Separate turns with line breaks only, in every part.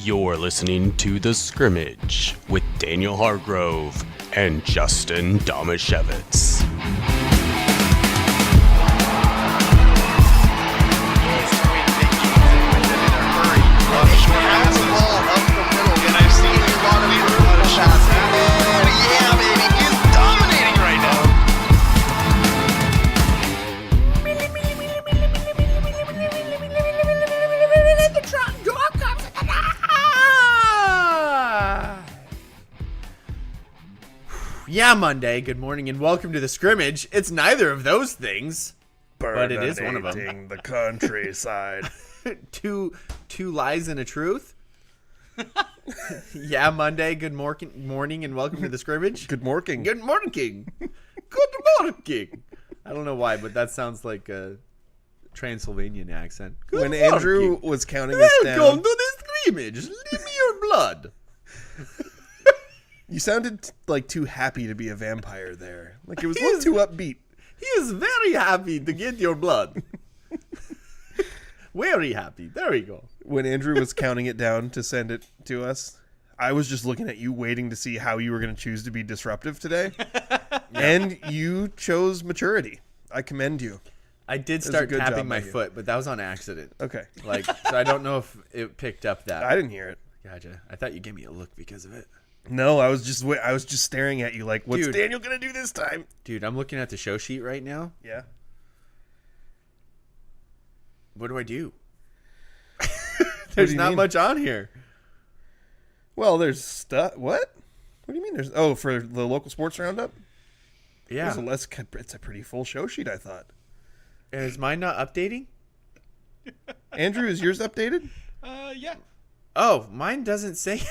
You're listening to The Scrimmage with Daniel Hargrove and Justin Domashevitz.
Yeah, Monday. Good morning and welcome to the Scrimmage. It's neither of those things, but it is one of them.
The countryside.
two lies and a truth. Yeah, Monday. Good morning and welcome to the Scrimmage.
Good morning.
Good morning, King. Good morning, King. I don't know why, but that sounds like a Transylvanian accent. Good
When
morning,
Andrew
King.
was counting us down,
Welcome to the Scrimmage. Leave me your blood.
you sounded like too happy to be a vampire there. Like it was a little too upbeat.
He is very happy to get your blood. Very happy. There we go.
When Andrew was counting it down to send it to us, I was just looking at you waiting to see how you were going to choose to be disruptive today. And you chose maturity. I commend you.
I did start tapping my foot, but that was on accident.
Okay.
So I don't know if it picked up that.
I didn't hear it.
Gotcha. I thought you gave me a look because of it.
No, I was just staring at you like, what's
Dude.
Daniel going to do this time?
Dude, I'm looking at the show sheet right now.
Yeah.
What do I do? There's
you
not
mean?
much on here.
Well, there's stuff. What do you mean? For the local sports roundup?
Yeah.
It's a pretty full show sheet, I thought.
Is mine not updating?
Andrew, is yours updated?
Yeah.
Oh, mine doesn't say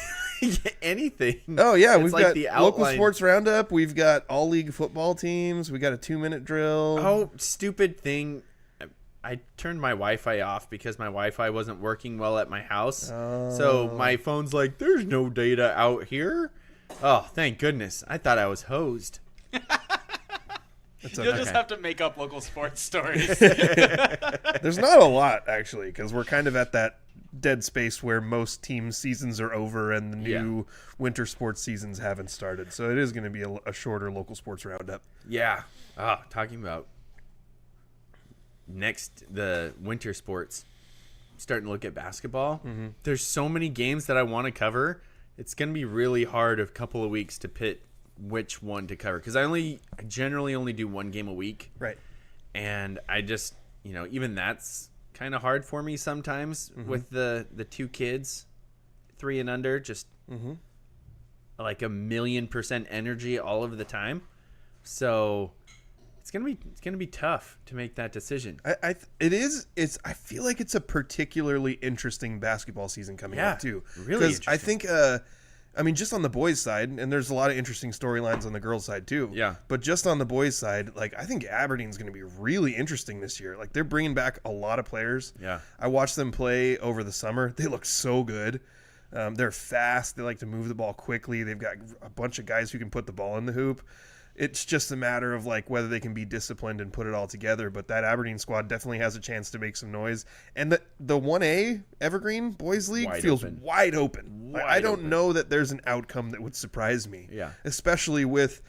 anything.
Oh, yeah.
It's
We've
like
got
the
local
outline.
sports roundup. We've got all league football teams. We got a 2-minute drill.
Oh, stupid thing. I turned my Wi-Fi off because my Wi-Fi wasn't working well at my house. So my phone's like, there's no data out here. Oh, thank goodness. I thought I was hosed.
You'll just have to make up local sports stories.
There's not a lot, actually, because we're kind of at that dead space where most teams' seasons are over and the new winter sports seasons haven't started. So it is going to be a shorter local sports roundup.
Yeah. Talking about the winter sports, I'm starting to look at basketball. Mm-hmm. There's so many games that I want to cover. It's going to be really hard a couple of weeks to pit which one to cover because I generally only do one game a week.
Right.
And I just, even that's kind of hard for me sometimes with the two kids, 3 and under, just like 1,000,000% energy all of the time. So it's gonna be tough to make that decision.
I feel like it's a particularly interesting basketball season coming up too.
Really
interesting. I think just on the boys' side, and there's a lot of interesting storylines on the girls' side too.
Yeah.
But just on the boys' side, I think Aberdeen's going to be really interesting this year. They're bringing back a lot of players.
Yeah.
I watched them play over the summer. They look so good. They're fast. They like to move the ball quickly. They've got a bunch of guys who can put the ball in the hoop. It's just a matter of whether they can be disciplined and put it all together. But that Aberdeen squad definitely has a chance to make some noise. And the 1A Evergreen Boys League feels wide open. I don't know that there's an outcome that would surprise me.
Yeah.
Especially with,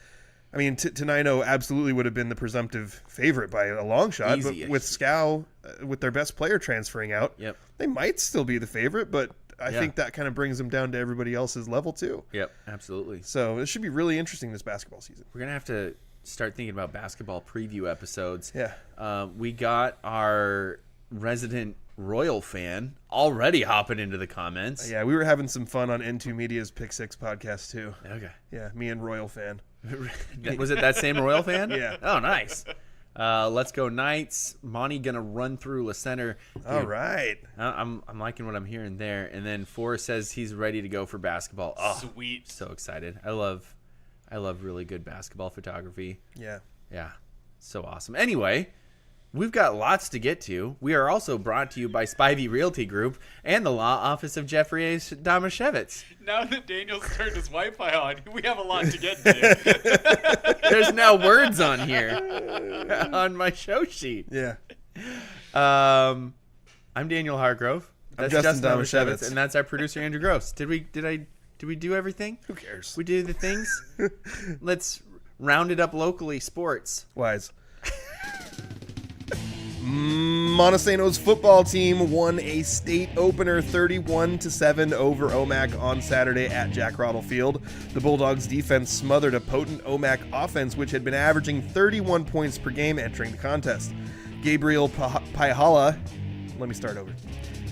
Tenino absolutely would have been the presumptive favorite by a long shot.
Easy-ish.
But with Scow, with their best player transferring out, they might still be the favorite. But I think that kind of brings them down to everybody else's level too.
Yep, absolutely.
So it should be really interesting this basketball season.
We're going to have to start thinking about basketball preview episodes.
Yeah.
We got our resident Royal fan already hopping into the comments.
Yeah, we were having some fun on N2 Media's Pick 6 podcast too.
Okay.
Yeah, me and Royal fan.
Was it that same Royal fan?
Yeah.
Oh, nice. Let's go Knights. Monte gonna run through La Center. Dude,
all right.
I'm liking what I'm hearing there. And then Forrest says he's ready to go for basketball. Oh,
sweet.
So excited. I love really good basketball photography.
Yeah.
Yeah. So awesome. Anyway, we've got lots to get to. We are also brought to you by Spivey Realty Group and the law office of Jeffrey A. Domashevitz.
Now that Daniel's turned his Wi-Fi on, we have a lot to get to.
There's now words on here on my show sheet.
Yeah.
I'm Daniel Hargrove. That's
Justin
Domashevitz,
Domashevitz.
and that's our producer Andrew Gross. Did we do everything?
Who cares?
We do the things. Let's round it up locally. Sports.
Wise. Montesano's football team won a state opener 31-7 over OMAC on Saturday at Jack Roddle Field. The Bulldogs defense smothered a potent OMAC offense, which had been averaging 31 points per game entering the contest. Gabriel Pahala, let me start over.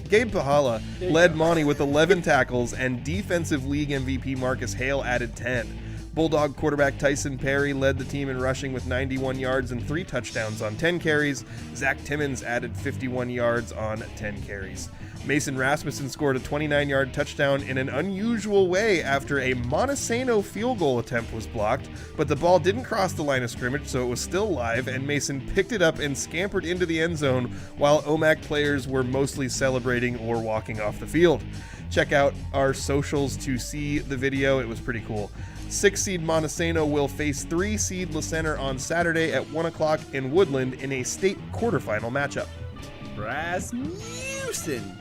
Gabe Pahala led Monte with 11 tackles, and Defensive League MVP Marcus Hale added 10. Bulldog quarterback Tyson Perry led the team in rushing with 91 yards and 3 touchdowns on 10 carries. Zach Timmons added 51 yards on 10 carries. Mason Rasmussen scored a 29-yard touchdown in an unusual way after a Montesano field goal attempt was blocked, but the ball didn't cross the line of scrimmage, so it was still live, and Mason picked it up and scampered into the end zone while OMAC players were mostly celebrating or walking off the field. Check out our socials to see the video. It was pretty cool. 6-seed Montesano will face 3-seed La Center on Saturday at 1 o'clock in Woodland in a state quarterfinal matchup.
Rasmussen.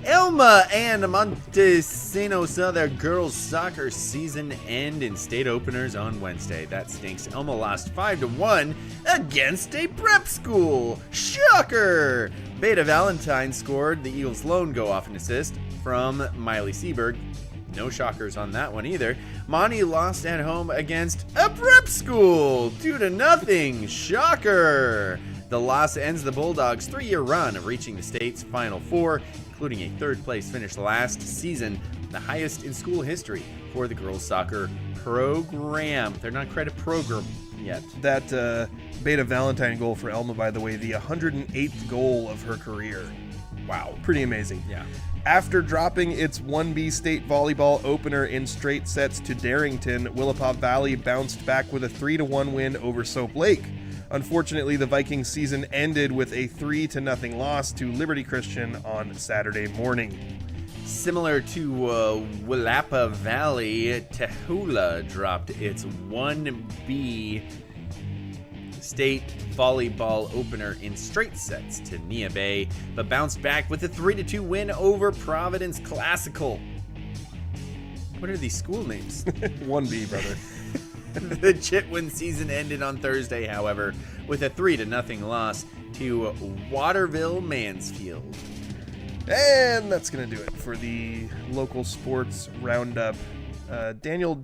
Elma and Montesano saw their girls' soccer season end in state openers on Wednesday. That stinks. Elma lost 5-1 against a prep school. Shocker! Beta Valentine scored the Eagles' lone go-off and assist from Miley Seberg. No shockers on that one either. Monte lost at home against a prep school 2-0. Shocker! The loss ends the Bulldogs' 3-year run of reaching the state's Final Four, including a third-place finish last season, the highest in school history for the girls' soccer program. They're not quite a program yet.
That Beta Valentine goal for Elma, by the way, the 108th goal of her career. Wow. Pretty amazing.
Yeah.
After dropping its 1B state volleyball opener in straight sets to Darrington, Willapa Valley bounced back with a 3-1 win over Soap Lake. Unfortunately, the Vikings season ended with a 3-0 loss to Liberty Christian on Saturday morning.
Similar to Willapa Valley, Tahula dropped its 1B state volleyball opener in straight sets to Nia Bay, but bounced back with a 3-2 win over Providence Classical. What are these school names?
1B, brother.
The Chitwin season ended on Thursday, however, with a 3-0 loss to Waterville Mansfield.
And that's going to do it for the local sports roundup. Daniel,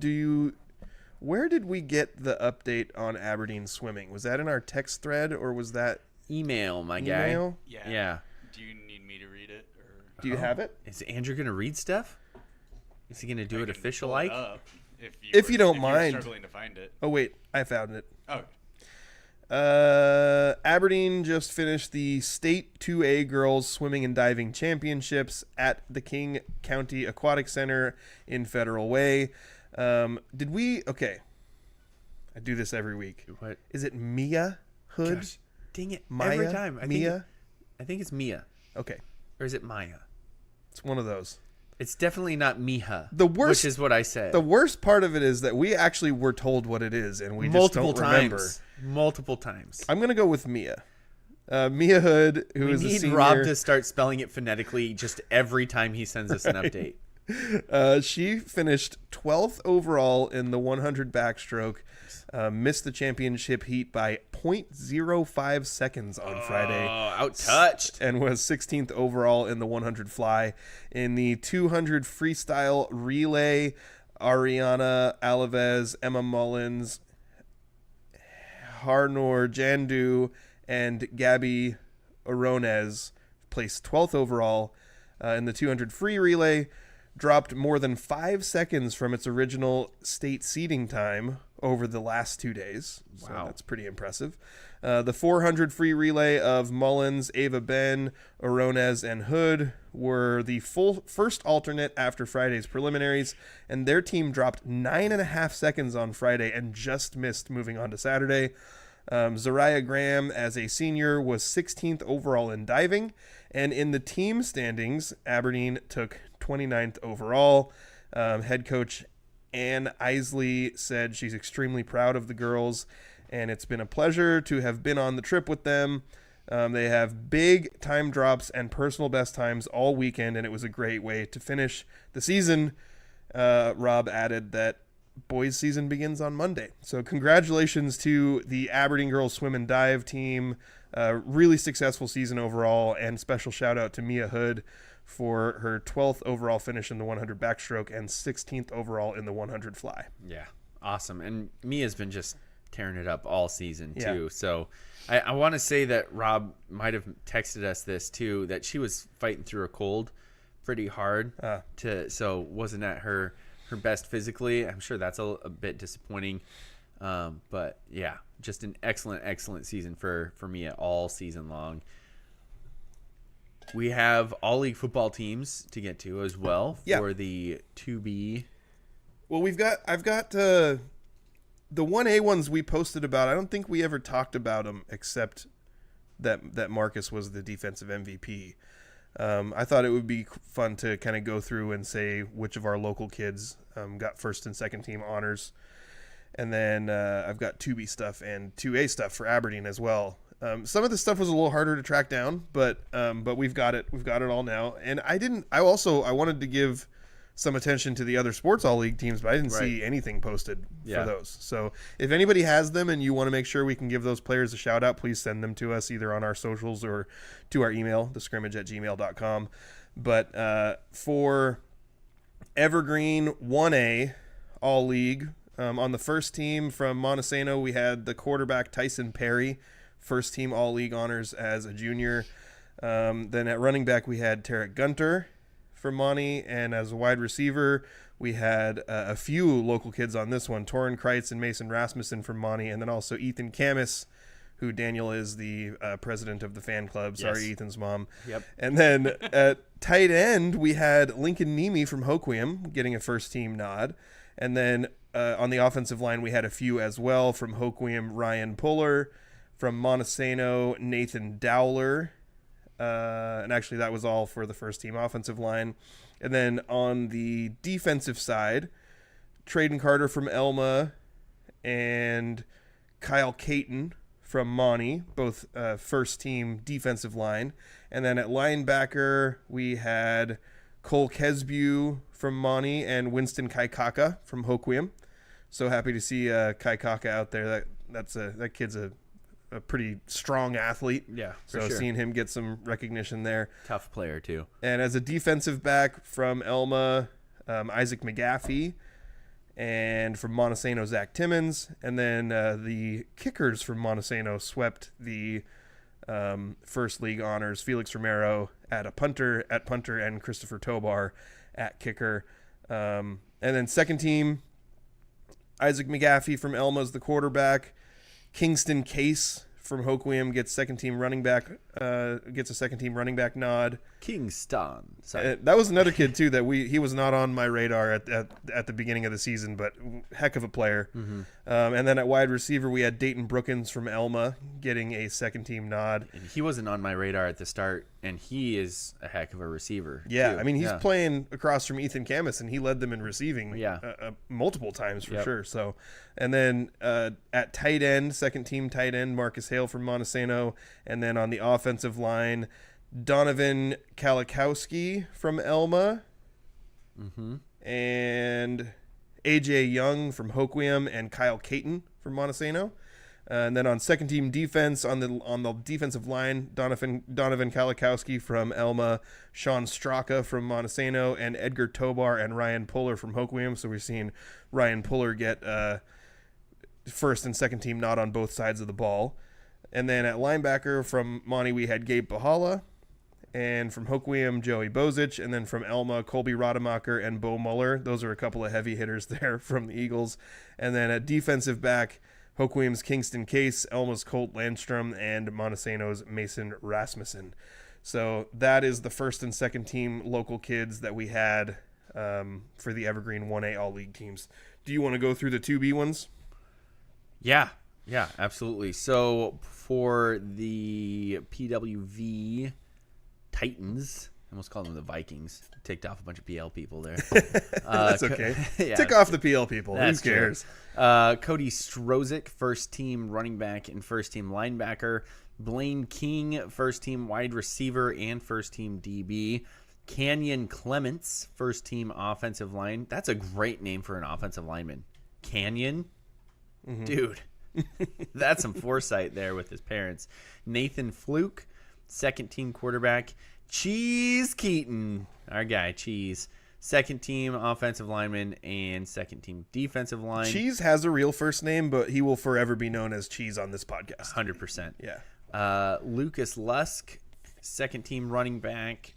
where did we get the update on Aberdeen swimming? Was that in our text thread, or was that
Email, my guy.
email?
Yeah.
Do you need me to read it? Or
Do you have it?
Is Andrew going to read stuff? Is he going to do it
I can
official
pull it
like?
up
If you don't
you're
mind.
struggling to find it.
Oh, wait. I found it.
Oh,
Aberdeen just finished the State 2A Girls Swimming and Diving Championships at the King County Aquatic Center in Federal Way. Okay. I do this every week.
What?
Is it Mia Hood?
Gosh, dang it.
Maya?
Every time. I think it's Mia.
Okay.
Or is it Maya?
It's one of those.
It's definitely not Miha.
The worst-
Which is what I said.
The worst part of it is that we actually were told what it is, and we
Multiple
just don't
times.
remember.
Multiple times.
I'm going to go with Mia. Mia Hood, who is
We
a
need
senior.
Rob to start spelling it phonetically just every time he sends us an update.
She finished 12th overall in the 100 backstroke, missed the championship heat by 0.05 seconds on Friday.
Oh, outtouched.
And was 16th overall in the 100 fly. In the 200 freestyle relay, Ariana Alaves, Emma Mullins, Harnor Jandu, and Gabby Arones placed 12th overall. In the 200 free relay, dropped more than 5 seconds from its original state seeding time over the last 2 days. So
Wow.
that's pretty impressive. The 400 free relay of Mullins, Ava Ben, Arones, and Hood were the first alternate after Friday's preliminaries, and their team dropped 9.5 seconds on Friday and just missed moving on to Saturday. Zariah Graham, as a senior, was 16th overall in diving, and in the team standings, Aberdeen took 29th overall. Head coach Ann Isley said she's extremely proud of the girls, and it's been a pleasure to have been on the trip with them. They have big time drops and personal best times all weekend, and it was a great way to finish the season. Rob added that boys season begins on Monday. So congratulations to the Aberdeen girls swim and dive team. Really successful season overall, and special shout out to Mia Hood for her 12th overall finish in the 100 backstroke and 16th overall in the 100 fly.
Yeah, awesome. And Mia's been just tearing it up all season too.
Yeah.
So I want to say that Rob might have texted us this too, that she was fighting through a cold pretty hard so wasn't at her best physically. I'm sure that's a bit disappointing. But yeah, just an excellent season for Mia all season long. We have all league football teams to get to as well for the 2B.
Well, I've got the 1A ones we posted about. I don't think we ever talked about them except that Marcus was the defensive MVP. I thought it would be fun to kind of go through and say which of our local kids got first and second team honors. And then I've got 2B stuff and 2A stuff for Aberdeen as well. Some of the stuff was a little harder to track down, but we've got it. We've got it all now. And I wanted to give some attention to the other sports all league teams, but I didn't see anything posted for those. So if anybody has them and you want to make sure we can give those players a shout out, please send them to us either on our socials or to our email, thescrimmage@gmail.com. But for Evergreen 1A all league, on the first team from Montesano, we had the quarterback Tyson Perry, first team all league honors as a junior. Then at running back, we had Tarek Gunter from Monte, and as a wide receiver, we had a few local kids on this one, Torrin Kreitz and Mason Rasmussen from Monte, and then also Ethan Camus, who Daniel is the president of the fan club. Sorry, Ethan's mom.
Yep.
And then at tight end, we had Lincoln Nemi from Hoquiam getting a first team nod. And then on the offensive line, we had a few as well from Hoquiam, Ryan Puller, from Montesano, Nathan Dowler. And actually that was all for the first team offensive line. And then on the defensive side, Traden Carter from Elma and Kyle Caton from Monte, both first team defensive line. And then at linebacker, we had Cole Kesbu from Monte and Winston Kaikaka from Hoquiam. So happy to see Kaikaka out there. That kid's a pretty strong athlete.
Yeah,
so
sure.
Seeing him get some recognition there.
Tough player too.
And as a defensive back from Elma, Isaac McGaffey, and from Montesano, Zach Timmons. And then the kickers from Montesano swept the first league honors, Felix Romero at punter, and Christopher Tobar at kicker. And then second team, Isaac McGaffey from Elma's the quarterback. Kingston Case from Hoquiam gets a second team running back nod.
Kingston. Sorry.
That was another kid too that he was not on my radar at the beginning of the season, but heck of a player.
Mm-hmm.
And then at wide receiver we had Dayton Brookins from Elma getting a second team nod.
And he wasn't on my radar at the start, and he is a heck of a receiver.
Yeah,
too.
I mean he's playing across from Ethan Camus, and he led them in receiving multiple times for sure. So, and then at tight end, second team tight end Marcus Hale from Montesano, and then on the offensive line, Donovan Kalikowski from Elma, and AJ Young from Hoquiam, and Kyle Caton from Montesano. And then on second team defense, on the defensive line, Donovan Kalikowski from Elma, Sean Straka from Montesano, and Edgar Tobar and Ryan Puller from Hoquiam. So we're seeing Ryan Puller get first and second team nod on both sides of the ball. And then at linebacker from Monte, we had Gabe Bahala, and from Hoquiam, Joey Bozic, and then from Elma, Colby Rademacher and Bo Muller. Those are a couple of heavy hitters there from the Eagles. And then at defensive back, Hoquiam's Kingston Case, Elma's Colt Landstrom, and Montesano's Mason Rasmussen. So that is the first and second team local kids that we had for the Evergreen 1A All-League teams. Do you want to go through the 2B ones?
Yeah, absolutely. So for the PWV Titans, I almost called them the Vikings. Ticked off a bunch of PL people there.
That's okay. Tick off the PL people. Who cares?
Cody Strozik, first team running back and first team linebacker. Blaine King, first team wide receiver and first team DB. Canyon Clements, first team offensive line. That's a great name for an offensive lineman. Canyon? Dude, that's some foresight there with his parents. Nathan Fluke, second team quarterback. Cheese Keaton, our guy, Cheese. Second team offensive lineman and second team defensive line.
Cheese has a real first name, but he will forever be known as Cheese on this podcast.
100%.
Yeah.
Lucas Lusk, second team running back,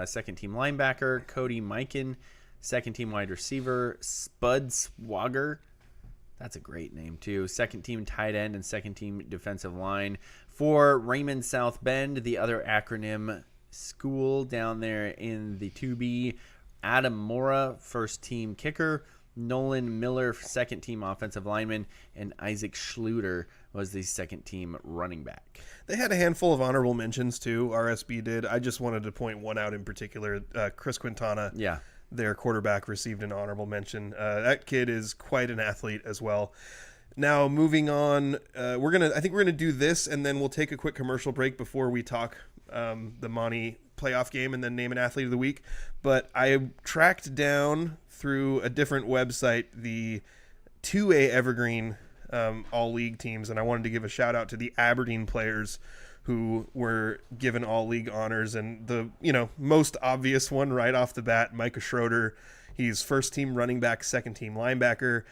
second team linebacker. Cody Mikan, second team wide receiver. Spud Swagger, that's a great name too. Second team tight end and second team defensive line. For Raymond South Bend, the other acronym school down there in the 2B. Adam Mora, first team kicker. Nolan Miller, second team offensive lineman, and Isaac Schluter was the second team running back.
They had a handful of honorable mentions too. RSB did. I just wanted to point one out in particular. Chris Quintana, their quarterback, received an honorable mention. That kid is quite an athlete as well. Now moving on, I think we're gonna do this, and then we'll take a quick commercial break before we talk the Monte playoff game and then name an athlete of the week. But I tracked down through a different website the 2A Evergreen all league teams, and I wanted to give a shout out to the Aberdeen players who were given all league honors. And the most obvious one right off the bat, Micah Schroeder. He's first team running back, second team linebacker.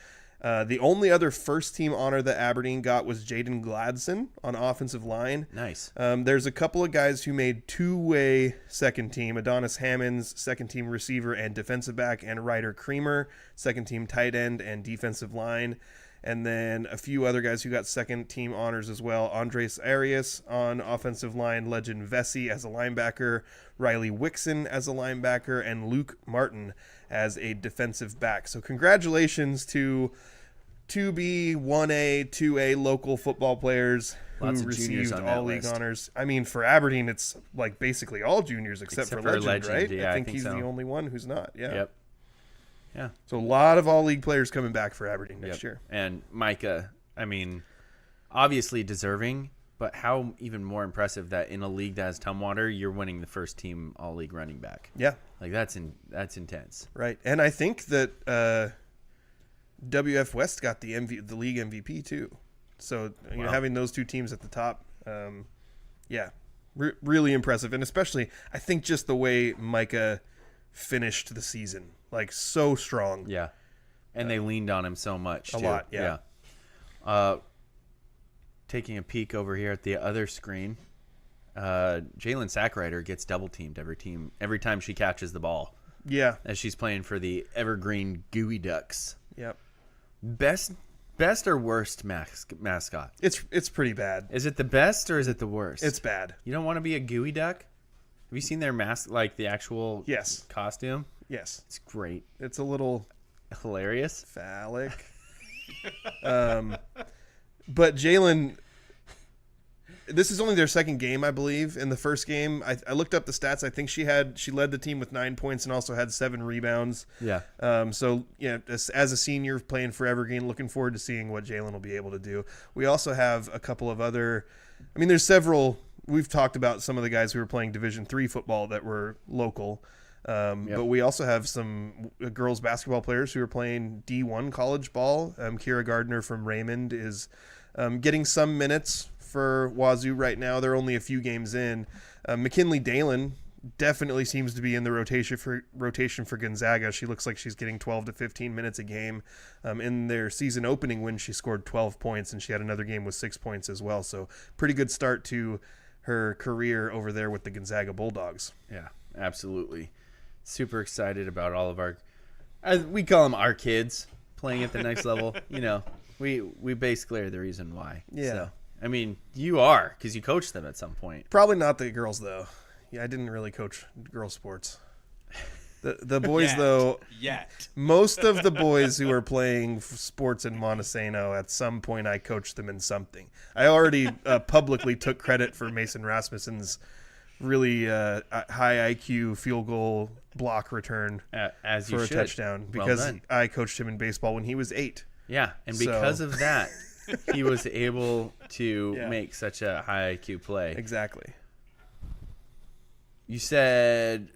The only other first team honor that Aberdeen got was Jaden Gladson on offensive line.
Nice.
There's a couple of guys who made two-way second team. Adonis Hammonds, second team receiver and defensive back, and Ryder Creamer, second team tight end and defensive line. And then a few other guys who got second team honors as well. Andres Arias on offensive line, Legend Vesey as a linebacker, Riley Wixon as a linebacker, and Luke Martin as a defensive back. So congratulations to 2B, 1A, 2A local football players who received all league honors. I mean, for Aberdeen, it's like basically all juniors except for Legend, right?
Yeah,
I think he's the only one who's not. Yeah.
Yep. Yeah.
So a lot of all league players coming back for Aberdeen next year.
And Micah, I mean, obviously deserving, but how even more impressive that in a league that has Tumwater, you're winning the first team all league running back.
Yeah.
Like that's intense.
Right. And I think that WF West got the league MVP too. So having those two teams at the top, really impressive. And especially, I think just the way Micah finished the season, like so strong.
Yeah. And they leaned on him so much too.
A lot, yeah.
Taking a peek over here at the other screen, Jalen Sackrider gets double teamed every time she catches the ball.
Yeah.
As she's playing for the Evergreen Gooey Ducks.
Yep.
Best or worst mascot?
It's pretty bad.
Is it the best or is it the worst?
It's bad.
You don't want to be a Gooey Duck? Have you seen their mask, like the actual costume?
Yes.
It's great.
It's a little
hilarious.
Phallic. But Jalen, this is only their second game, I believe. In the first game, I looked up the stats. I think she led the team with 9 points and also had 7 rebounds.
Yeah.
So as a senior playing for Evergreen, looking forward to seeing what Jalen will be able to do. We also have a couple of other. I mean, there's several. We've talked about some of the guys who were playing Division III football that were local. But we also have some girls basketball players who are playing D1 college ball. Kira Gardner from Raymond is getting some minutes for Wazoo right now. They're only a few games in. McKinley Dalen definitely seems to be in the rotation for Gonzaga. She looks like she's getting 12 to 15 minutes a game. In their season opening win, she scored 12 points, and she had another game with 6 points as well. So pretty good start to her career over there with the Gonzaga Bulldogs.
Yeah, absolutely. Super excited about all of our, we call them our kids, playing at the next level. We basically are the reason why.
Yeah.
So, I mean, you are, because you coached them at some point.
Probably not the girls, though. Yeah, I didn't really coach girls' sports. The boys, though, most of the boys who are playing sports in Montesano, at some point I coached them in something. I already publicly took credit for Mason Rasmussen's really high IQ field goal block return
as
for
you
a
should.
touchdown because I coached him in baseball when he was 8.
Yeah, and because of that, he was able to make such a high IQ play.
Exactly.
You said,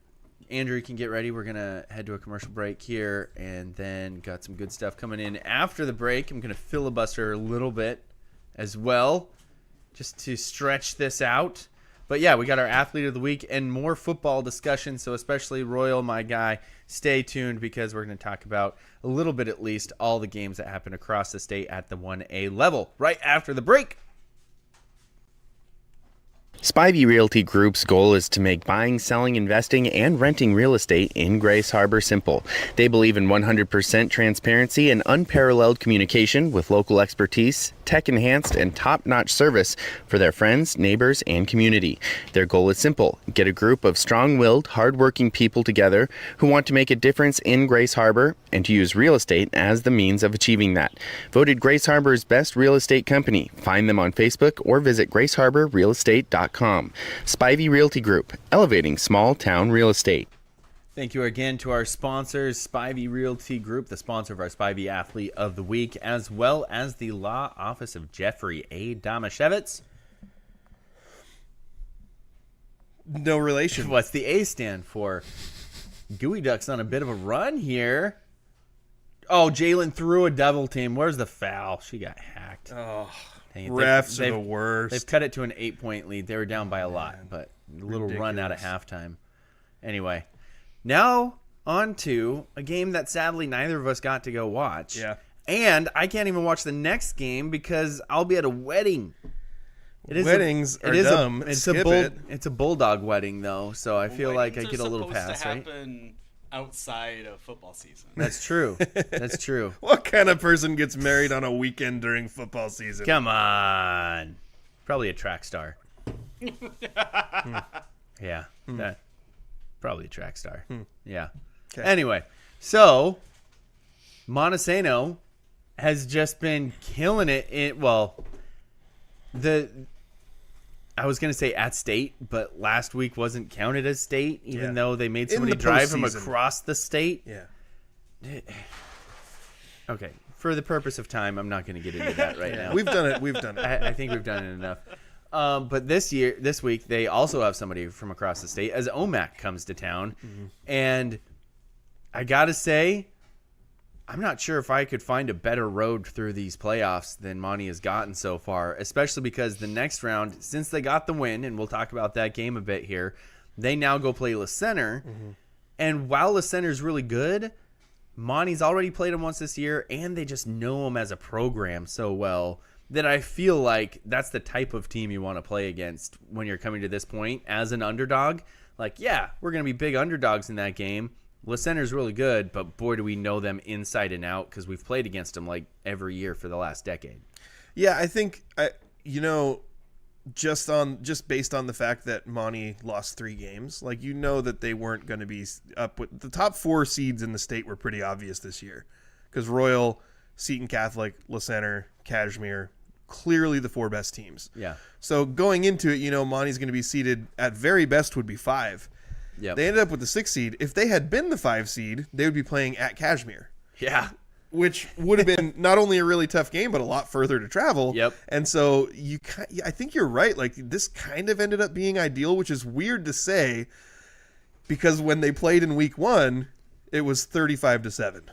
Andrew, you can get ready. We're going to head to a commercial break here, and then got some good stuff coming in after the break. I'm going to filibuster a little bit as well, just to stretch this out. But yeah, we got our athlete of the week and more football discussion. So especially Royal, my guy, stay tuned because we're going to talk about a little bit at least all the games that happen across the state at the 1A level right after the break.
Spivey Realty Group's goal is to make buying, selling, investing, and renting real estate in Grace Harbor simple. They believe in 100% transparency and unparalleled communication with local expertise, tech-enhanced, and top-notch service for their friends, neighbors, and community. Their goal is simple: get a group of strong-willed, hard-working people together who want to make a difference in Grace Harbor and to use real estate as the means of achieving that. Voted Grace Harbor's best real estate company. Find them on Facebook or visit graceharborrealestate.com. Spivey Realty Group, elevating small town real estate.
Thank you again to our sponsors, Spivey Realty Group, the sponsor of our Spivey Athlete of the Week, as well as the Law Office of Jeffrey A. Domashevitz.
No relation.
What's the A stand for? Gooey Duck's on a bit of a run here. Oh, Jalen threw a double team. Where's the foul? She got hacked.
Oh,
Dang it.
refs are the worst.
They've cut it to an 8-point lead. They were down by a lot, but a little run out at halftime. Anyway, now on to a game that sadly neither of us got to go watch.
Yeah.
And I can't even watch the next game because I'll be at a wedding.
Weddings are dumb. Skip it.
It's a bulldog wedding, though, so I feel like I get a little pass, right?
Happen outside of football season.
That's true. That's true.
What kind of person gets married on a weekend during football season?
Come on. Probably a track star. Yeah. That, probably a track star. Yeah.
Okay.
Anyway, so Montesano has just been killing it. I was going to say at state, but last week wasn't counted as state, even though they made somebody drive him across the state.
Yeah.
Okay. For the purpose of time, I'm not going to get into that right now.
We've done it.
I think we've done it enough. But this week, they also have somebody from across the state as OMAC comes to town. Mm-hmm. And I got to say, I'm not sure if I could find a better road through these playoffs than Monte has gotten so far, especially because the next round, since they got the win, and we'll talk about that game a bit here, they now go play La Center. Mm-hmm. And while La Center's really good, Monte's already played them once this year, and they just know them as a program so well that I feel like that's the type of team you want to play against when you're coming to this point as an underdog. Like, yeah, we're going to be big underdogs in that game. La Center's really good, but boy, do we know them inside and out because we've played against them like every year for the last decade.
Yeah, I think, just based on the fact that Monte lost 3 games, like, that they weren't going to be up with the top 4 seeds in the state were pretty obvious this year because Royal, Seton Catholic, La Center, Kashmir, clearly the 4 best teams.
Yeah.
So going into it, Monte's going to be seeded at very best would be 5.
Yep.
They ended up with the 6 seed. If they had been the 5 seed, they would be playing at Kashmir.
Yeah.
Which would have been not only a really tough game, but a lot further to travel.
Yep.
And so I think you're right. Like, this kind of ended up being ideal, which is weird to say because when they played in week 1, it was 35-7.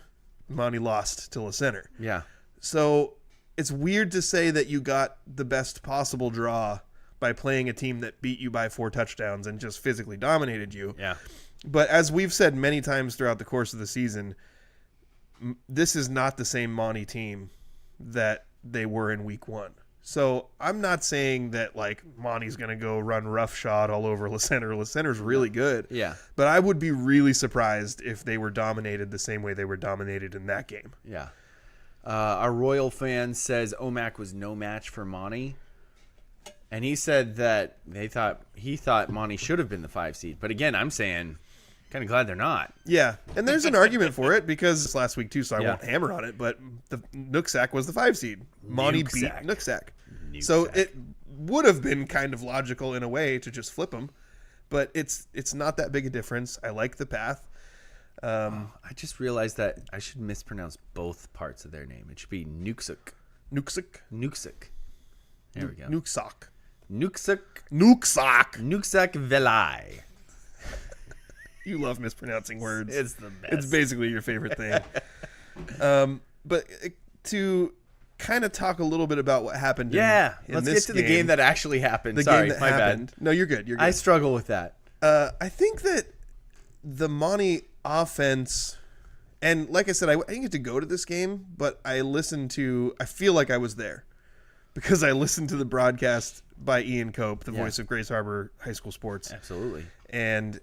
Monte lost to La Center.
Yeah.
So it's weird to say that you got the best possible draw by playing a team that beat you by 4 touchdowns and just physically dominated you.
Yeah.
But as we've said many times throughout the course of the season, this is not the same Monte team that they were in week 1. So I'm not saying that, like, Monte's going to go run roughshod all over La Center. La Center's really good.
Yeah.
But I would be really surprised if they were dominated the same way they were dominated in that game.
Yeah. Our Royal fan says OMAC was no match for Monte. And he said that he thought Monte should have been the 5 seed. But again, I'm saying kind of glad they're not.
Yeah, and there's an argument for it because it's last week too, so I won't hammer on it. But the Nooksack was the 5 seed. Monte beat Nooksack. So it would have been kind of logical in a way to just flip them, but it's not that big a difference. I like the path.
I just realized that I should mispronounce both parts of their name. It should be Nuksuk.
Nuksuk.
There we go.
Nuksok.
Nuksuk Velai.
You love mispronouncing words.
It's the best.
It's basically your favorite thing. But to kind of talk a little bit about what happened.
Yeah,
in
let's
this
get to the game that actually happened.
The
Sorry,
game that
my
happened.
bad.
No, you're good. You're good.
I struggle with that.
I think that the Monte offense, and like I said, I didn't get to go to this game, but I feel like I was there because I listened to the broadcast by Ian Cope, the voice of Grace Harbor High School Sports.
Absolutely.
And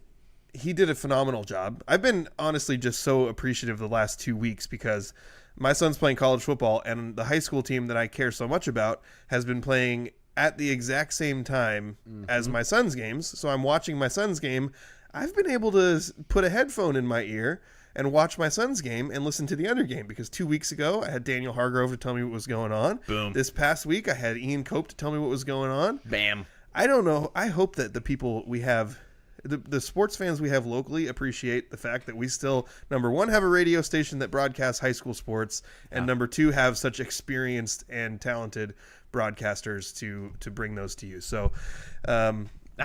he did a phenomenal job. I've been honestly just so appreciative the last 2 weeks because my son's playing college football, and the high school team that I care so much about has been playing at the exact same time as my son's games. So I'm watching my son's game. I've been able to put a headphone in my ear and watch my son's game and listen to the other game because 2 weeks ago I had Daniel Hargrove to tell me what was going on.
Boom.
This past week I had Ian Cope to tell me what was going on.
Bam.
I don't know. I hope that the people we have, the sports fans we have locally, appreciate the fact that we still, number one, have a radio station that broadcasts high school sports, and number two, have such experienced and talented broadcasters to bring those to you. So,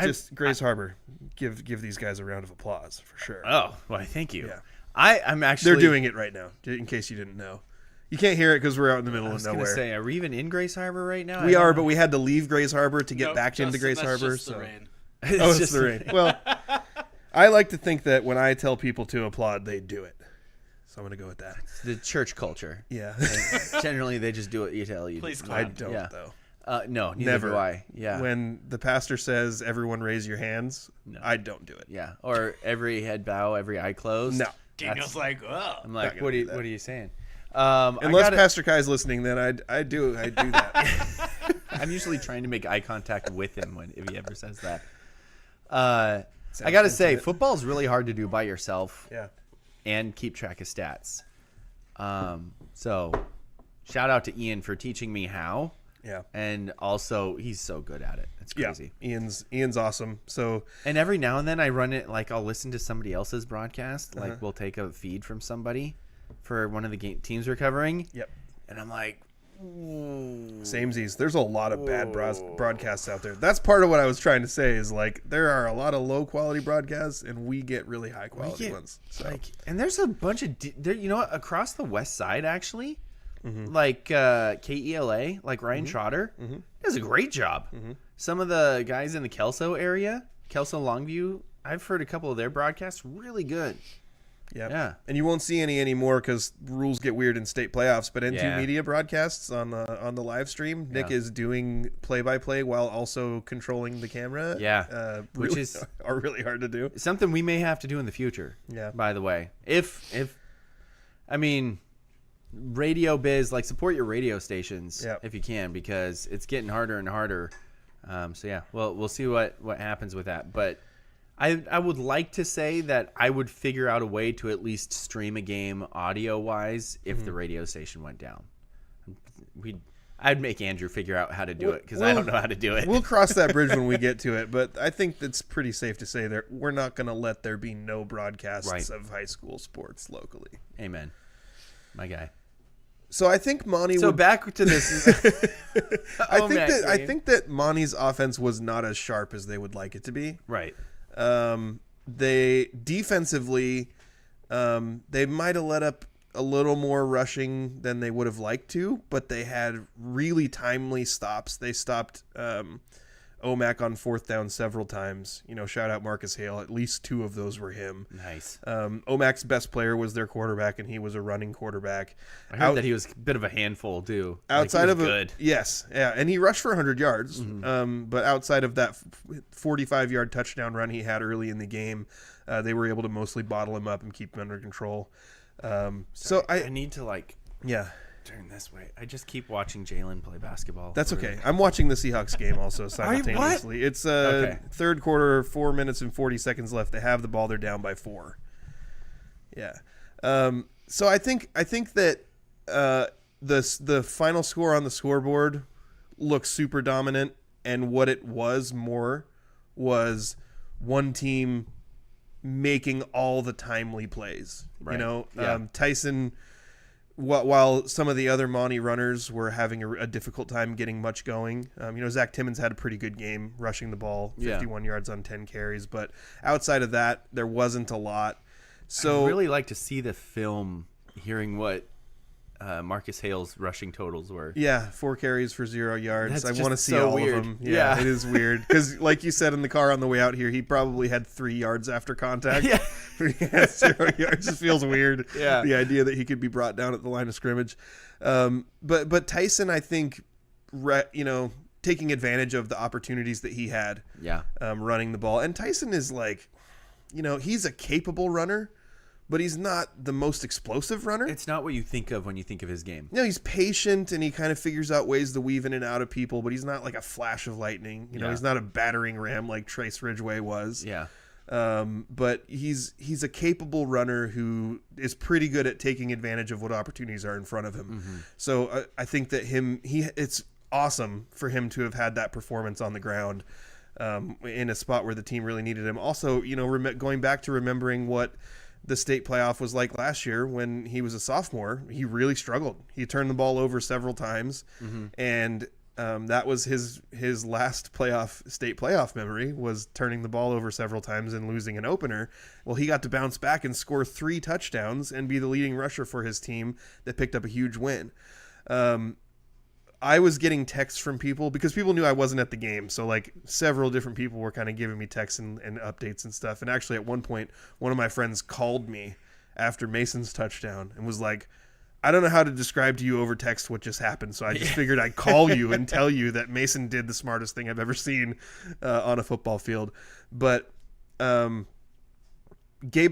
just Grace Harbor, give these guys a round of applause for sure.
Oh, why, thank you.
Yeah.
I'm actually...
They're doing it right now, in case you didn't know. You can't hear it because we're out in the middle
I
of
was going to
nowhere.
say, are we even in Grace Harbor right now?
We are, but we had to leave Grace Harbor to get
Nope,
back into
Justin,
Grace
that's
Harbor.
just the rain.
Oh, it's the rain. Well, I like to think that when I tell people to applaud, they do it. So I'm going to go with that.
the church culture.
Yeah.
Generally, they just do what you tell you.
Please
I
clap.
don't,
Yeah.
though.
No, neither
Never.
do I. Yeah.
When the pastor says, everyone raise your hands,
No.
I don't do it.
Yeah. Or every head bow, every eye closed.
No.
Daniel's like, oh.
I'm like,
gonna
what
do that.
are you saying?
Unless Pastor Kai's listening, then I do that.
I'm usually trying to make eye contact with him if he ever says that. I got to say, football is really hard to do by yourself
Yeah.
and keep track of stats. So shout out to Ian for teaching me how.
Yeah.
And also, he's so good at it. It's
Yeah.
crazy.
Ian's awesome. So
And every now and then I run it, like I'll listen to somebody else's broadcast.
Uh-huh.
Like we'll take a feed from somebody for one of the teams we're covering.
yep.
And I'm like, ooh.
Samesies. There's a lot of bad broadcasts out there. That's part of what I was trying to say is like there are a lot of low quality broadcasts and we get really high quality ones. So
Like, and there's a bunch of there. You know what? Across the west side, actually,
Mm-hmm.
like KELA, like Ryan Trotter, does a great job.
Mm-hmm.
Some of the guys in the Kelso area, Kelso Longview, I've heard a couple of their broadcasts really good. Yeah.
And you won't see any anymore because rules get weird in state playoffs. But N2
Yeah.
Media broadcasts on the live stream, Nick
Yeah.
is doing play-by-play while also controlling the camera.
Yeah. Which
really,
is-
are really hard to do.
Something we may have to do in the future.
Yeah.
By the way, if I mean, radio biz, like support your radio stations
Yeah.
if you can, because it's getting harder and harder. So yeah, well, we'll see what happens with that. But I would like to say that I would figure out a way to at least stream a game audio wise if the radio station went down. I'd make Andrew figure out how to do it because I don't know how to do it.
We'll cross that bridge when we get to it, but I think it's pretty safe to say that we're not going to let there be no broadcasts
Right.
of high school sports locally.
Amen, my guy.
So I think Monte
So
would.
back to this.
I think that Monte's offense was not as sharp as they would like it to be.
Right.
They defensively, they might have let up a little more rushing than they would have liked to, but they had really timely stops. They stopped Omac on fourth down several times. You know, shout out Marcus Hale. At least two of those were him.
Nice.
Omac's best player was their quarterback, and he was a running quarterback.
I heard that he was a bit of a handful too.
Outside
like,
of
he was good.
Yes, yeah, and he rushed for 100 yards. But outside of that 45-yard touchdown run he had early in the game, they were able to mostly bottle him up and keep him under control. So
I need to
yeah,
turn this way. I just keep watching Jalen play basketball.
that's okay. I'm watching the Seahawks game also simultaneously. It's
Okay.
third quarter, 4 minutes and 40 seconds left. They have the ball. They're down by 4. Yeah. So I think that the final score on the scoreboard looks super dominant, and what it was more was one team making all the timely plays.
Right.
You know,
Yeah.
Tyson while some of the other Monte runners were having a difficult time getting much going, Zach Timmons had a pretty good game rushing the ball, 51 yards on 10 carries. But outside of that, there wasn't a lot. So
I'd really like to see the film, hearing what Marcus Hale's rushing totals were.
Yeah, 4 carries for 0 yards.
That's
I want to
just
see
so
all
weird.
of them.
Yeah.
It is weird. Because like you said in the car on the way out here, he probably had 3 yards after contact.
Yeah.
He had 0 yards. It feels weird.
Yeah.
The idea that he could be brought down at the line of scrimmage. But Tyson, I think, taking advantage of the opportunities that he had running the ball. And Tyson is like, he's a capable runner, but he's not the most explosive runner.
It's not what you think of when you think of his game.
He's patient and he kind of figures out ways to weave in and out of people, but he's not like a flash of lightning. He's not a battering ram like Trace Ridgway was.
Yeah.
But he's a capable runner who is pretty good at taking advantage of what opportunities are in front of him. Mm-hmm. So I think that it's awesome for him to have had that performance on the ground in a spot where the team really needed him. Also, going back to remembering what the state playoff was like last year when he was a sophomore, he really struggled. He turned the ball over several times, and that was his last state playoff memory, was turning the ball over several times and losing an opener. Well, he got to bounce back and score 3 touchdowns and be the leading rusher for his team that picked up a huge win. I was getting texts from people because people knew I wasn't at the game. So like several different people were kind of giving me texts and updates and stuff. And actually at one point, one of my friends called me after Mason's touchdown and was like, I don't know how to describe to you over text what just happened. So I just figured I'd call you and tell you that Mason did the smartest thing I've ever seen on a football field. But Gabe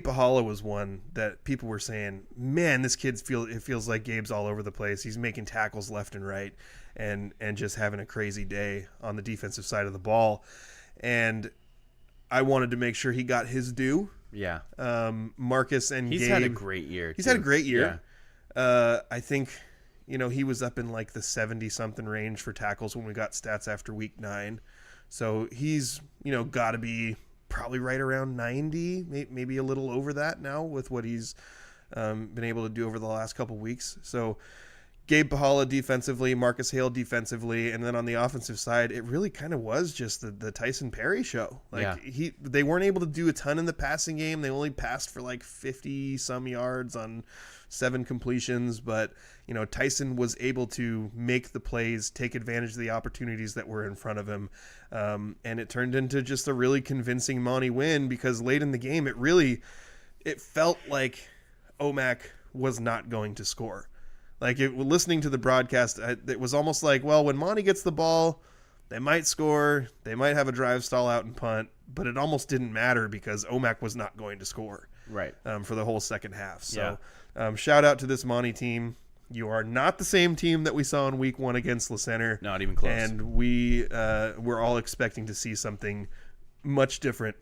Pahala was one that people were saying, man, this kid feels like Gabe's all over the place. He's making tackles left and right and just having a crazy day on the defensive side of the ball. And I wanted to make sure he got his due.
Yeah.
Marcus and
He's
Gabe.
had a great year.
He's had a great year. Yeah. I think, he was up in like the 70-something range for tackles when we got stats after week 9. So he's, got to be probably right around 90, maybe a little over that now with what he's been able to do over the last couple weeks. So Gabe Pahala defensively, Marcus Hale defensively, and then on the offensive side, it really kind of was just the Tyson Perry show. They weren't able to do a ton in the passing game. They only passed for like 50 some yards on 7 completions, but Tyson was able to make the plays, take advantage of the opportunities that were in front of him, and it turned into just a really convincing Monte win because late in the game, it felt like OMAC was not going to score. Listening to the broadcast, it was almost like, well, when Monte gets the ball, they might score, they might have a drive, stall out, and punt, but it almost didn't matter because OMAC was not going to score for the whole second half. So shout out to this Monte team. You are not the same team that we saw in week 1 against La Center.
Not even close.
And we're all expecting to see something much different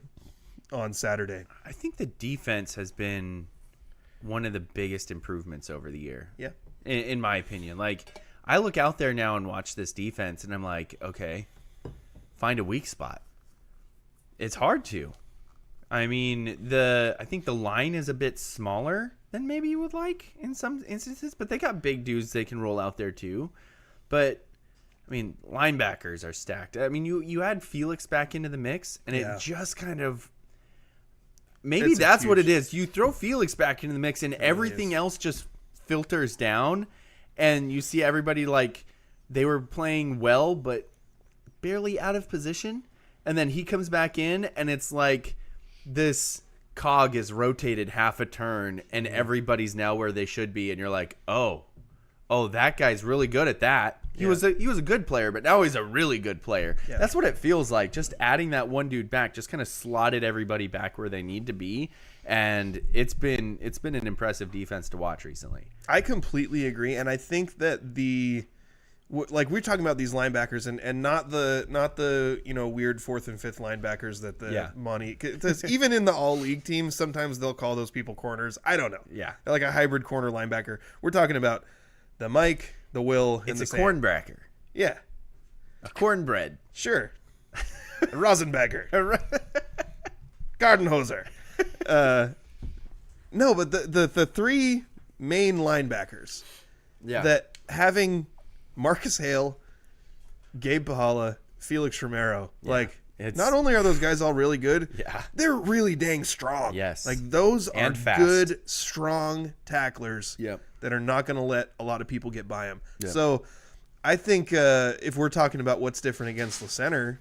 on Saturday.
I think the defense has been one of the biggest improvements over the year.
Yeah.
In my opinion. I look out there now and watch this defense and I'm like, okay, find a weak spot. It's hard to. I mean, I think the line is a bit smaller than maybe you would like in some instances, but they got big dudes they can roll out there too. But I mean, linebackers are stacked. I mean, you add Felix back into the mix and it just kind of maybe that's what it is. You throw Felix back into the mix and everything else just filters down and you see everybody they were playing well but barely out of position, and then he comes back in and it's like this cog is rotated half a turn and everybody's now where they should be, and you're like, oh, that guy's really good at that. He was a good player, but now he's a really good player. Yeah. That's what it feels like. Just adding that one dude back just kind of slotted everybody back where they need to be. And it's been an impressive defense to watch recently.
I completely agree, and I think that we're talking about these linebackers and not the weird 4th and 5th linebackers that the Monte, because even in the all league teams sometimes they'll call those people corners. I don't know. Yeah, they're like a hybrid corner linebacker. We're talking about the Mike, the Will, and
it's a cornbacker.
Yeah,
a cornbread.
Sure, a Rosenbacker, Gardenhoser. No, but the 3 main linebackers
Yeah.
that having Marcus Hale, Gabe Pahala, Felix Romero, not only are those guys all really good, they're really dang strong.
Yes.
Like those are
And fast.
good, strong tacklers
Yep.
that are not going to let a lot of people get by them. Yep. So I think if we're talking about what's different against the center,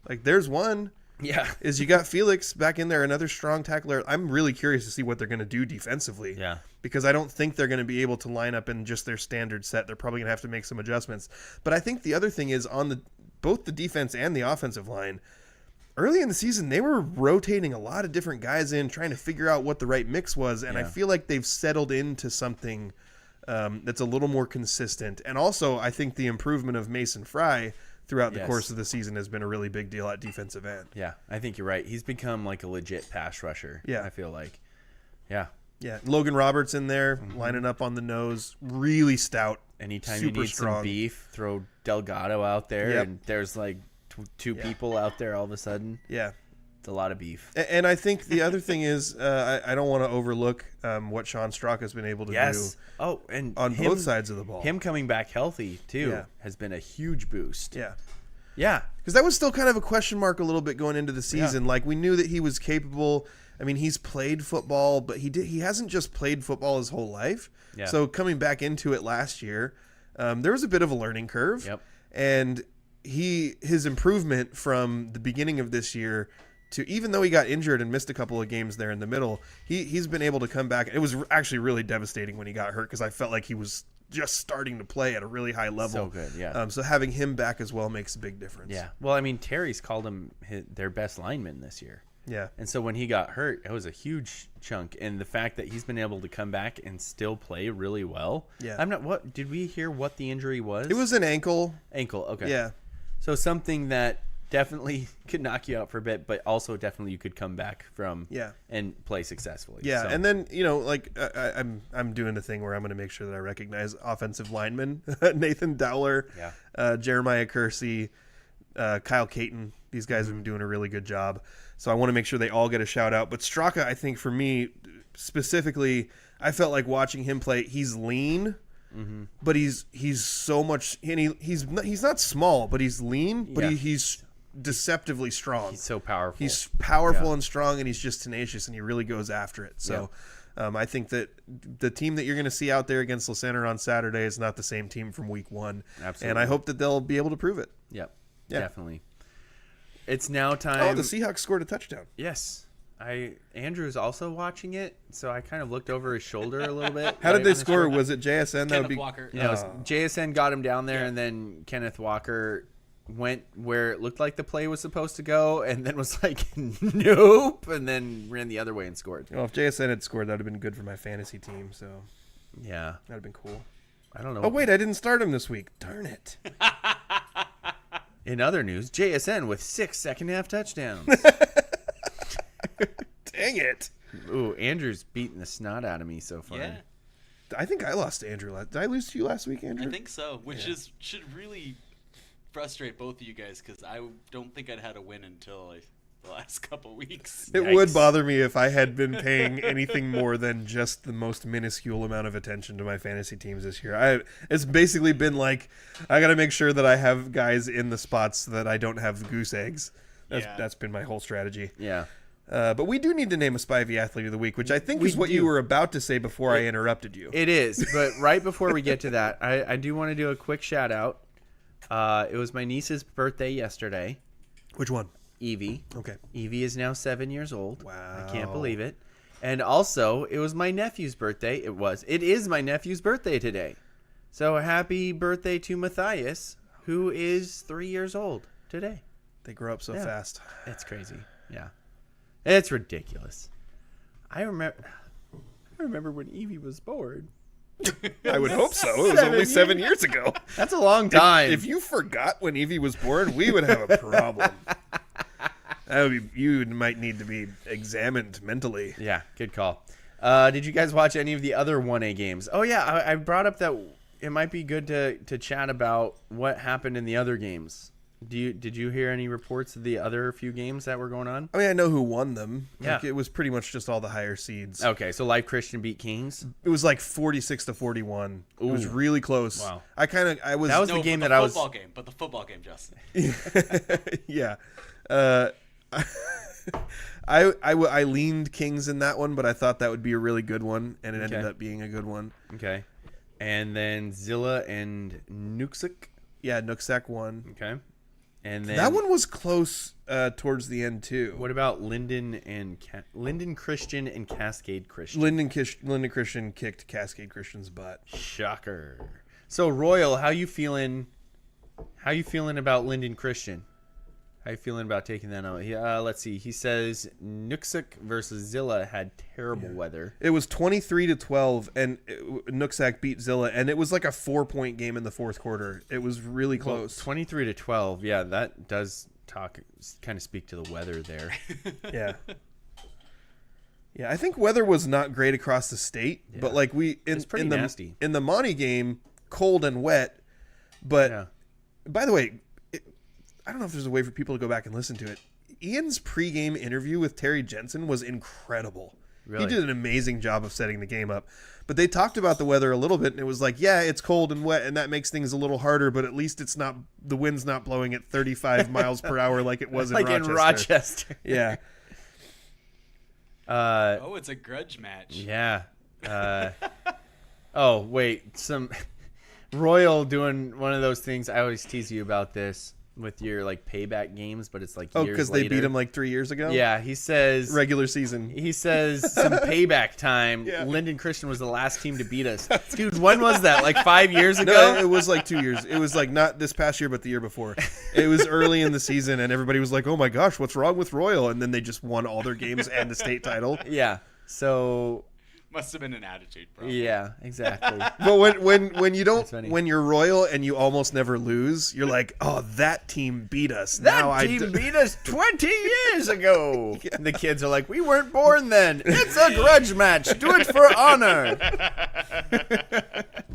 like there's one.
Yeah.
Is you got Felix back in there, another strong tackler. I'm really curious to see what they're going to do defensively.
Yeah.
Because I don't think they're going to be able to line up in just their standard set. They're probably going to have to make some adjustments. But I think the other thing is on both the defense and the offensive line, early in the season, they were rotating a lot of different guys in, trying to figure out what the right mix was. And I feel like they've settled into something that's a little more consistent. And also, I think the improvement of Mason Fry throughout the course of the season has been a really big deal at defensive end.
Yeah, I think you're right. He's become like a legit pass rusher.
Yeah.
I feel like. Yeah.
Yeah. Logan Roberts in there, lining up on the nose, really stout.
Anytime
super
you need
strong.
some beef, throw Delgado out there,
Yep.
and there's like two people out there all of a sudden.
Yeah.
It's a lot of beef.
And I think the other thing is, I don't want to overlook what Sean Straka has been able to do.
Oh, and
on both sides of the ball.
Him coming back healthy too has been a huge boost.
Yeah.
Yeah.
Because that was still kind of a question mark a little bit going into the season.
Yeah.
Like we knew that he was capable. I mean, he's played football, but he hasn't just played football his whole life.
Yeah.
So coming back into it last year, there was a bit of a learning curve.
Yep.
And his improvement from the beginning of this year to, even though he got injured and missed a couple of games there in the middle, he's been able to come back. It was actually really devastating when he got hurt because I felt like he was just starting to play at a really high level.
So good, yeah.
So having him back as well makes a big difference.
Yeah. Well, I mean, Terry's called him their best lineman this year.
Yeah.
And so when he got hurt, it was a huge chunk. And the fact that he's been able to come back and still play really well.
Yeah.
What did we hear what the injury was?
It was an ankle.
Ankle, okay.
Yeah.
So something that definitely could knock you out for a bit, but also definitely you could come back from and play successfully.
Yeah,
So-
and then I'm doing the thing where I'm going to make sure that I recognize offensive linemen, Nathan Dowler, Jeremiah Kersey, Kyle Caton. These guys have been doing a really good job. So I want to make sure they all get a shout out. But Straka, I think for me specifically, I felt like watching him play. He's lean. Mm-hmm. But he's so much, and he's not small, but he's lean, but he's deceptively strong.
He's so powerful.
He's powerful and strong, and he's just tenacious, and he really goes after it. So I think that the team that you're going to see out there against La Center on Saturday is not the same team from week one.
Absolutely.
And I hope that they'll be able to prove it.
Yep.
Yeah.
Definitely. It's now time.
Oh, the Seahawks scored a touchdown.
Yes. Andrew's also watching it, so I kind of looked over his shoulder a little bit.
How did they score? Was it JSN?
Kenneth Walker.
Yeah, it was JSN got him down there, and then Kenneth Walker went where it looked like the play was supposed to go, and then was like, nope, and then ran the other way and scored.
Well, if JSN had scored, that would have been good for my fantasy team. So
yeah,
that would have been cool.
I don't know.
Oh wait, I didn't start him this week. Darn it.
In other news, JSN with 6 second-half touchdowns.
Dang it.
Ooh, Andrew's beating the snot out of me so far.
Yeah,
I think I lost to Andrew. Did I lose to you last week, Andrew?
I think so, which should really frustrate both of you guys because I don't think I'd had a win until the last couple weeks.
It would bother me if I had been paying anything more than just the most minuscule amount of attention to my fantasy teams this year. It's basically been like, I got to make sure that I have guys in the spots so that I don't have goose eggs. That's been my whole strategy.
Yeah.
But we do need to name a Spivey Athlete of the Week, which I think is what you were about to say before I interrupted you.
It is, but right before we get to that, I do want to do a quick shout out. It was my niece's birthday yesterday.
Which one?
Evie.
Okay.
Evie is now 7 years old.
Wow.
I can't believe it. And also, it was my nephew's birthday. It is my nephew's birthday today. So happy birthday to Matthias, who is 3 years old today.
They grow up so fast.
It's crazy. Yeah. It's ridiculous. I remember when Evie was born.
I would hope so. It was only 7 years ago.
That's a long time.
If you forgot when Evie was born, we would have a problem. You might need to be examined mentally.
Yeah, good call. Did you guys watch any of the other 1A games? Oh, yeah, I brought up that it might be good to chat about what happened in the other games. Did you hear any reports of the other few games that were going on?
I mean, I know who won them.
Yeah.
Like, it was pretty much just all the higher seeds.
Okay, so Life Christian beat Kings.
It was like 46-41. It was
Ooh.
really close.
Wow.
I was.
That was the game that I was.
But the football game, Justin.
Yeah. I leaned Kings in that one, but I thought that would be a really good one, and it ended
Okay.
up being a good one.
Okay, and then Zilla and Nuksik.
Yeah, Nooksack won.
Okay, and then
That one was close towards the end too.
What about Linden Christian and Cascade Christian?
Linden Christian kicked Cascade Christian's butt.
Shocker. So Royal, how you feeling? How you feeling about Linden Christian? How you feeling about taking that out? Let's see. He says Nuksik versus Zilla had terrible weather.
It was 23-12, and Nooksack beat Zilla, and it was like a 4-point game in the fourth quarter. It was really close.
23-12. Yeah, that does kind of speak to the weather there.
Yeah. Yeah, I think weather was not great across the state, but like
It's pretty nasty.
in the Monte game, cold and wet. But
Yeah.
by the way, I don't know if there's a way for people to go back and listen to it. Ian's pregame interview with Terry Jensen was incredible.
Really?
He did an amazing job of setting the game up. But they talked about the weather a little bit, and it was like, yeah, it's cold and wet, and that makes things a little harder, but at least it's not the wind's not blowing at 35 miles per hour like it was
Like in Rochester.
Yeah.
Oh, it's a grudge match.
Yeah. Oh, wait. Some Royal doing one of those things. I always tease you about this with your like payback games, but it's like
Oh,
years
because they beat
later.
him like 3 years ago?
Yeah, he says
Regular season.
he says some payback time.
Yeah.
Linden Christian was the last team to beat us. Dude, when was that? Like 5 years ago?
No, it was like 2 years. It was like not this past year, but the year before. It was early in the season, and everybody was like, oh my gosh, what's wrong with Royal? And then they just won all their games and the state title.
Yeah. So
Must have been an attitude problem.
yeah, exactly.
But when you
That's
don't,
funny.
when you're Royal and you almost never lose, you're like, oh, that team beat us. Now
That team beat us 20 years ago. The kids are like, we weren't born then. It's a grudge match. Do it for honor.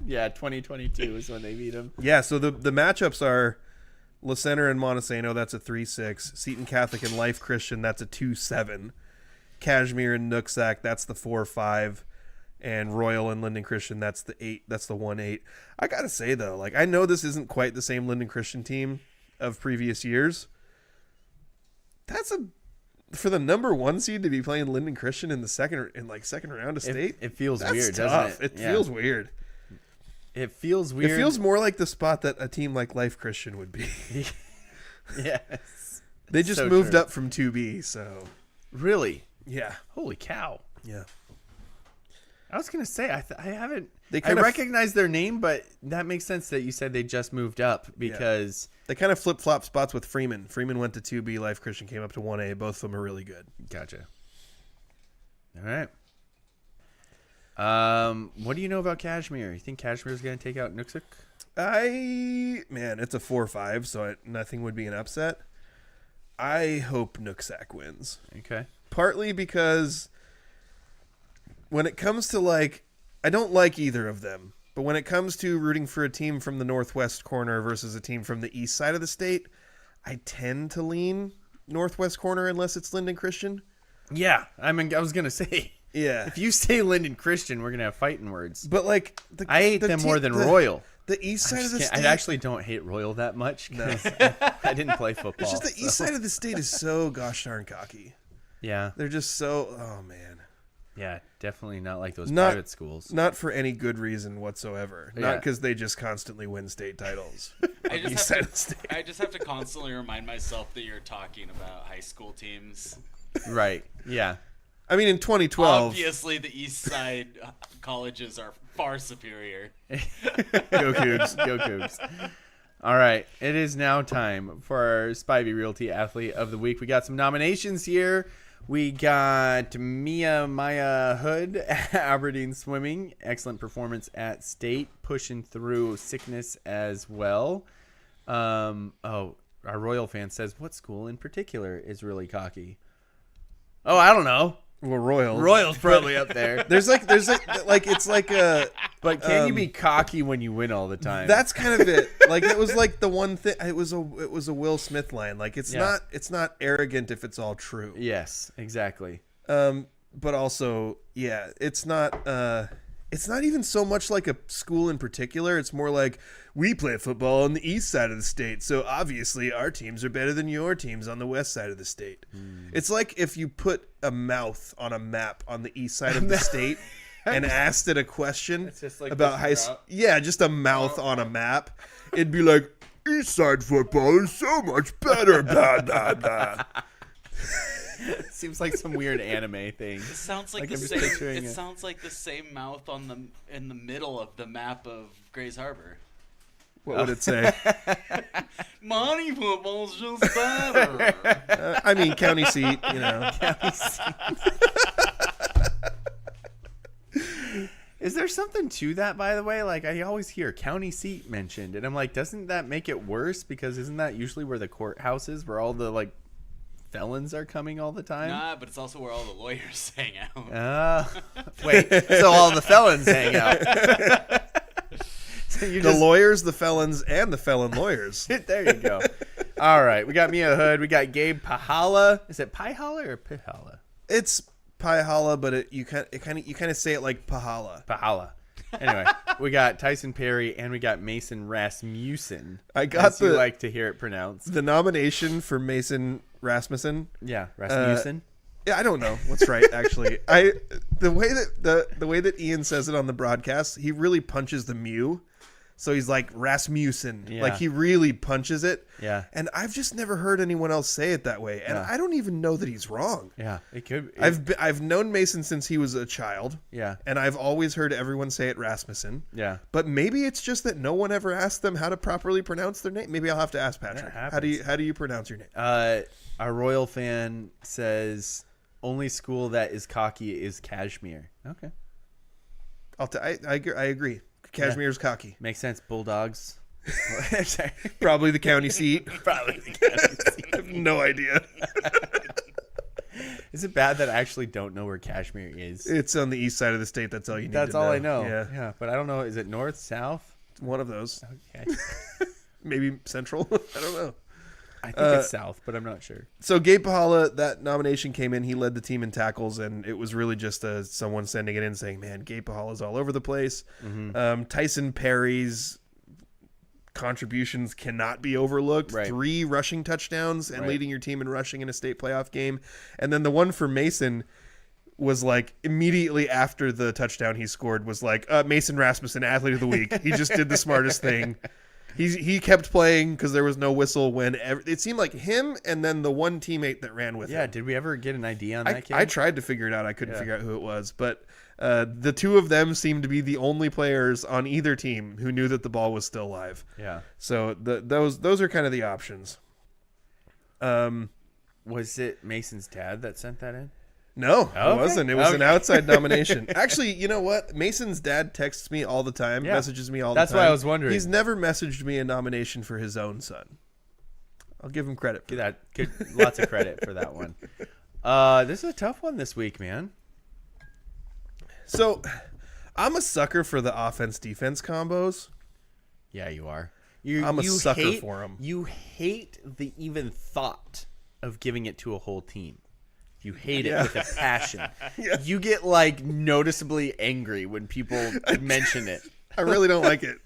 Yeah, 2022 is when they beat him.
Yeah, so the matchups are La Center and Montesano, that's a 3-6. Seton Catholic and Life Christian, that's a 2-7. Kashmir and Nooksack, that's the 4-5. And Royal and Linden Christian, that's the 8. That's the 1-8. I gotta say though, like I know this isn't quite the same Linden Christian team of previous years. That's for the number 1 seed to be playing Linden Christian in the second round of state.
It feels
That's
weird,
tough.
doesn't it?
It
Yeah.
feels weird.
It feels weird.
It feels more like the spot that a team like Life Christian would be.
Yes.
They just
So
moved
true.
up from 2B, so
Really?
yeah,
Holy cow.
yeah.
I was going to say, I haven't.
They
I
kind of
recognize their name, but that makes sense that you said they just moved up because.
They kind of flip flop spots with Freeman. Freeman went to 2B. Life Christian came up to 1A. Both of them are really good.
Gotcha. All right. What do you know about Kashmir? You think Kashmir's going to take out Nuksik?
It's a 4-5, so nothing would be an upset. I hope Nooksack wins.
Okay.
Partly because when it comes to I don't like either of them, but when it comes to rooting for a team from the northwest corner versus a team from the east side of the state, I tend to lean northwest corner unless it's Linden Christian.
Yeah. I was going to say,
Yeah.
if you say Linden Christian, we're going to have fighting words.
But I
hate them more than Royal.
The east side of the state.
I actually don't hate Royal that much because I didn't play football.
It's just the east side of the state is so gosh darn cocky.
Yeah.
They're just so, oh man.
Yeah, definitely not like those
Not-
private schools.
Not for any good reason whatsoever. Not
Yeah.
because they just constantly win state titles.
I
East
just,
side
have
of the state.
I just have to constantly remind myself that you're talking about high school teams.
Right. Yeah.
I mean, in 2012,
Obviously, the East Side colleges are far superior.
Go Cougs. Go Cougs. All right. It is now time for our Spivey Realty Athlete of the Week. We got some nominations here. We got Maya Hood, Aberdeen Swimming. Excellent performance at state, pushing through sickness as well. Our Royal fan says, what school in particular is really cocky? Oh, I don't know.
well, Royal.
Royal's probably up there.
There's it's like
But can you be cocky when you win all the time?
That's kind of it. Like it was like the one thing. It was a Will Smith line. Like it's not arrogant if it's all true.
Yes, exactly.
But also, yeah, it's not even so much like a school in particular. It's more like we play football on the east side of the state, so obviously our teams are better than your teams on the west side of the state. It's like if you put a mouth on a map on the east side of the state and asked it a question
just like
about
this route?
yeah, just a mouth on a map. It'd be like, east side football is so much better. Blah, blah, blah.
Seems like some weird anime thing.
It sounds like,
Like
the
I'm just
same.
picturing
It
it.
sounds like the same mouth in the middle of the map of Grays Harbor.
What would it say?
Monty football's just better.
I mean, county seat, you know.
Is there something to that, by the way? Like, I always hear county seat mentioned, and I'm like, doesn't that make it worse? Because isn't that usually where the courthouse is, where all the, like, felons are coming all the time?
Nah, but it's also where all the lawyers hang out.
Wait, so all the felons hang out. So you
The
just,
lawyers, the felons, and the felon lawyers.
there you go. All right, we got Mia Hood. We got Gabe Pahala. Is it Pihala or Pihala?
It's Pihala, but you kind of say it like Pahala.
Pahala. Anyway, we got Tyson Perry and we got Mason Rasmussen.
I got
as you
the-
like to hear it pronounced.
The nomination for Mason Rasmussen.
Yeah, Rasmussen.
Yeah, I don't know what's right actually. The way that Ian says it on the broadcast, he really punches the mu. So he's like Rasmussen.
Yeah.
Like he really punches it.
Yeah.
And I've just never heard anyone else say it that way. And
Yeah.
I don't even know that he's wrong.
Yeah, it could.
I've known Mason since he was a child.
Yeah.
And I've always heard everyone say it Rasmussen.
Yeah.
But maybe it's just that no one ever asked them how to properly pronounce their name. Maybe I'll have to ask Patrick.
That
How do you pronounce your name?
Our Royal fan says only school that is cocky is Kashmir. Okay,
I agree. Cashmere's cocky.
makes sense. Bulldogs. Sorry.
Probably the county seat.
Probably the county.
I have no idea.
Is it bad that I actually don't know where Kashmir is?
It's on the east side of the state. That's all you need
That's
to
all
know.
I know.
Yeah.
Yeah, but I don't know. Is it north, south?
One of those.
Okay.
Maybe central. I don't know.
I think it's south, but I'm not sure.
So Gabe Pahala, that nomination came in. He led the team in tackles, and it was really just someone sending it in saying, man, Gabe Pahala's all over the place. Tyson Perry's contributions cannot be overlooked.
Right.
3 rushing touchdowns and
Right.
leading your team in rushing in a state playoff game. And then the one for Mason was like immediately after the touchdown he scored was like, Mason Rasmussen, athlete of the week. He just did the smartest thing. He kept playing because there was no whistle when it seemed like him and then the one teammate that ran with
Yeah,
him.
did we ever get an ID on that kid?
I tried to figure it out. I couldn't figure out who it was, but the two of them seemed to be the only players on either team who knew that the ball was still live.
Yeah.
So those are kind of the options.
Was it Mason's dad that sent that in?
No,
Okay.
it wasn't. It was an
Okay.
outside nomination. Actually, you know what? Mason's dad texts me all the time,
Yeah.
messages me all
That's
the time.
why I was wondering.
He's never messaged me a nomination for his own son. I'll give him credit for that.
Lots of credit for that one. This is a tough one this week, man.
So, I'm a sucker for the offense-defense combos.
Yeah, you are.
I'm a sucker
hate,
for 'em.
You hate the even thought of giving it to a whole team. You hate it with a passion.
Yeah.
You get like noticeably angry when people mention it.
I really don't like it.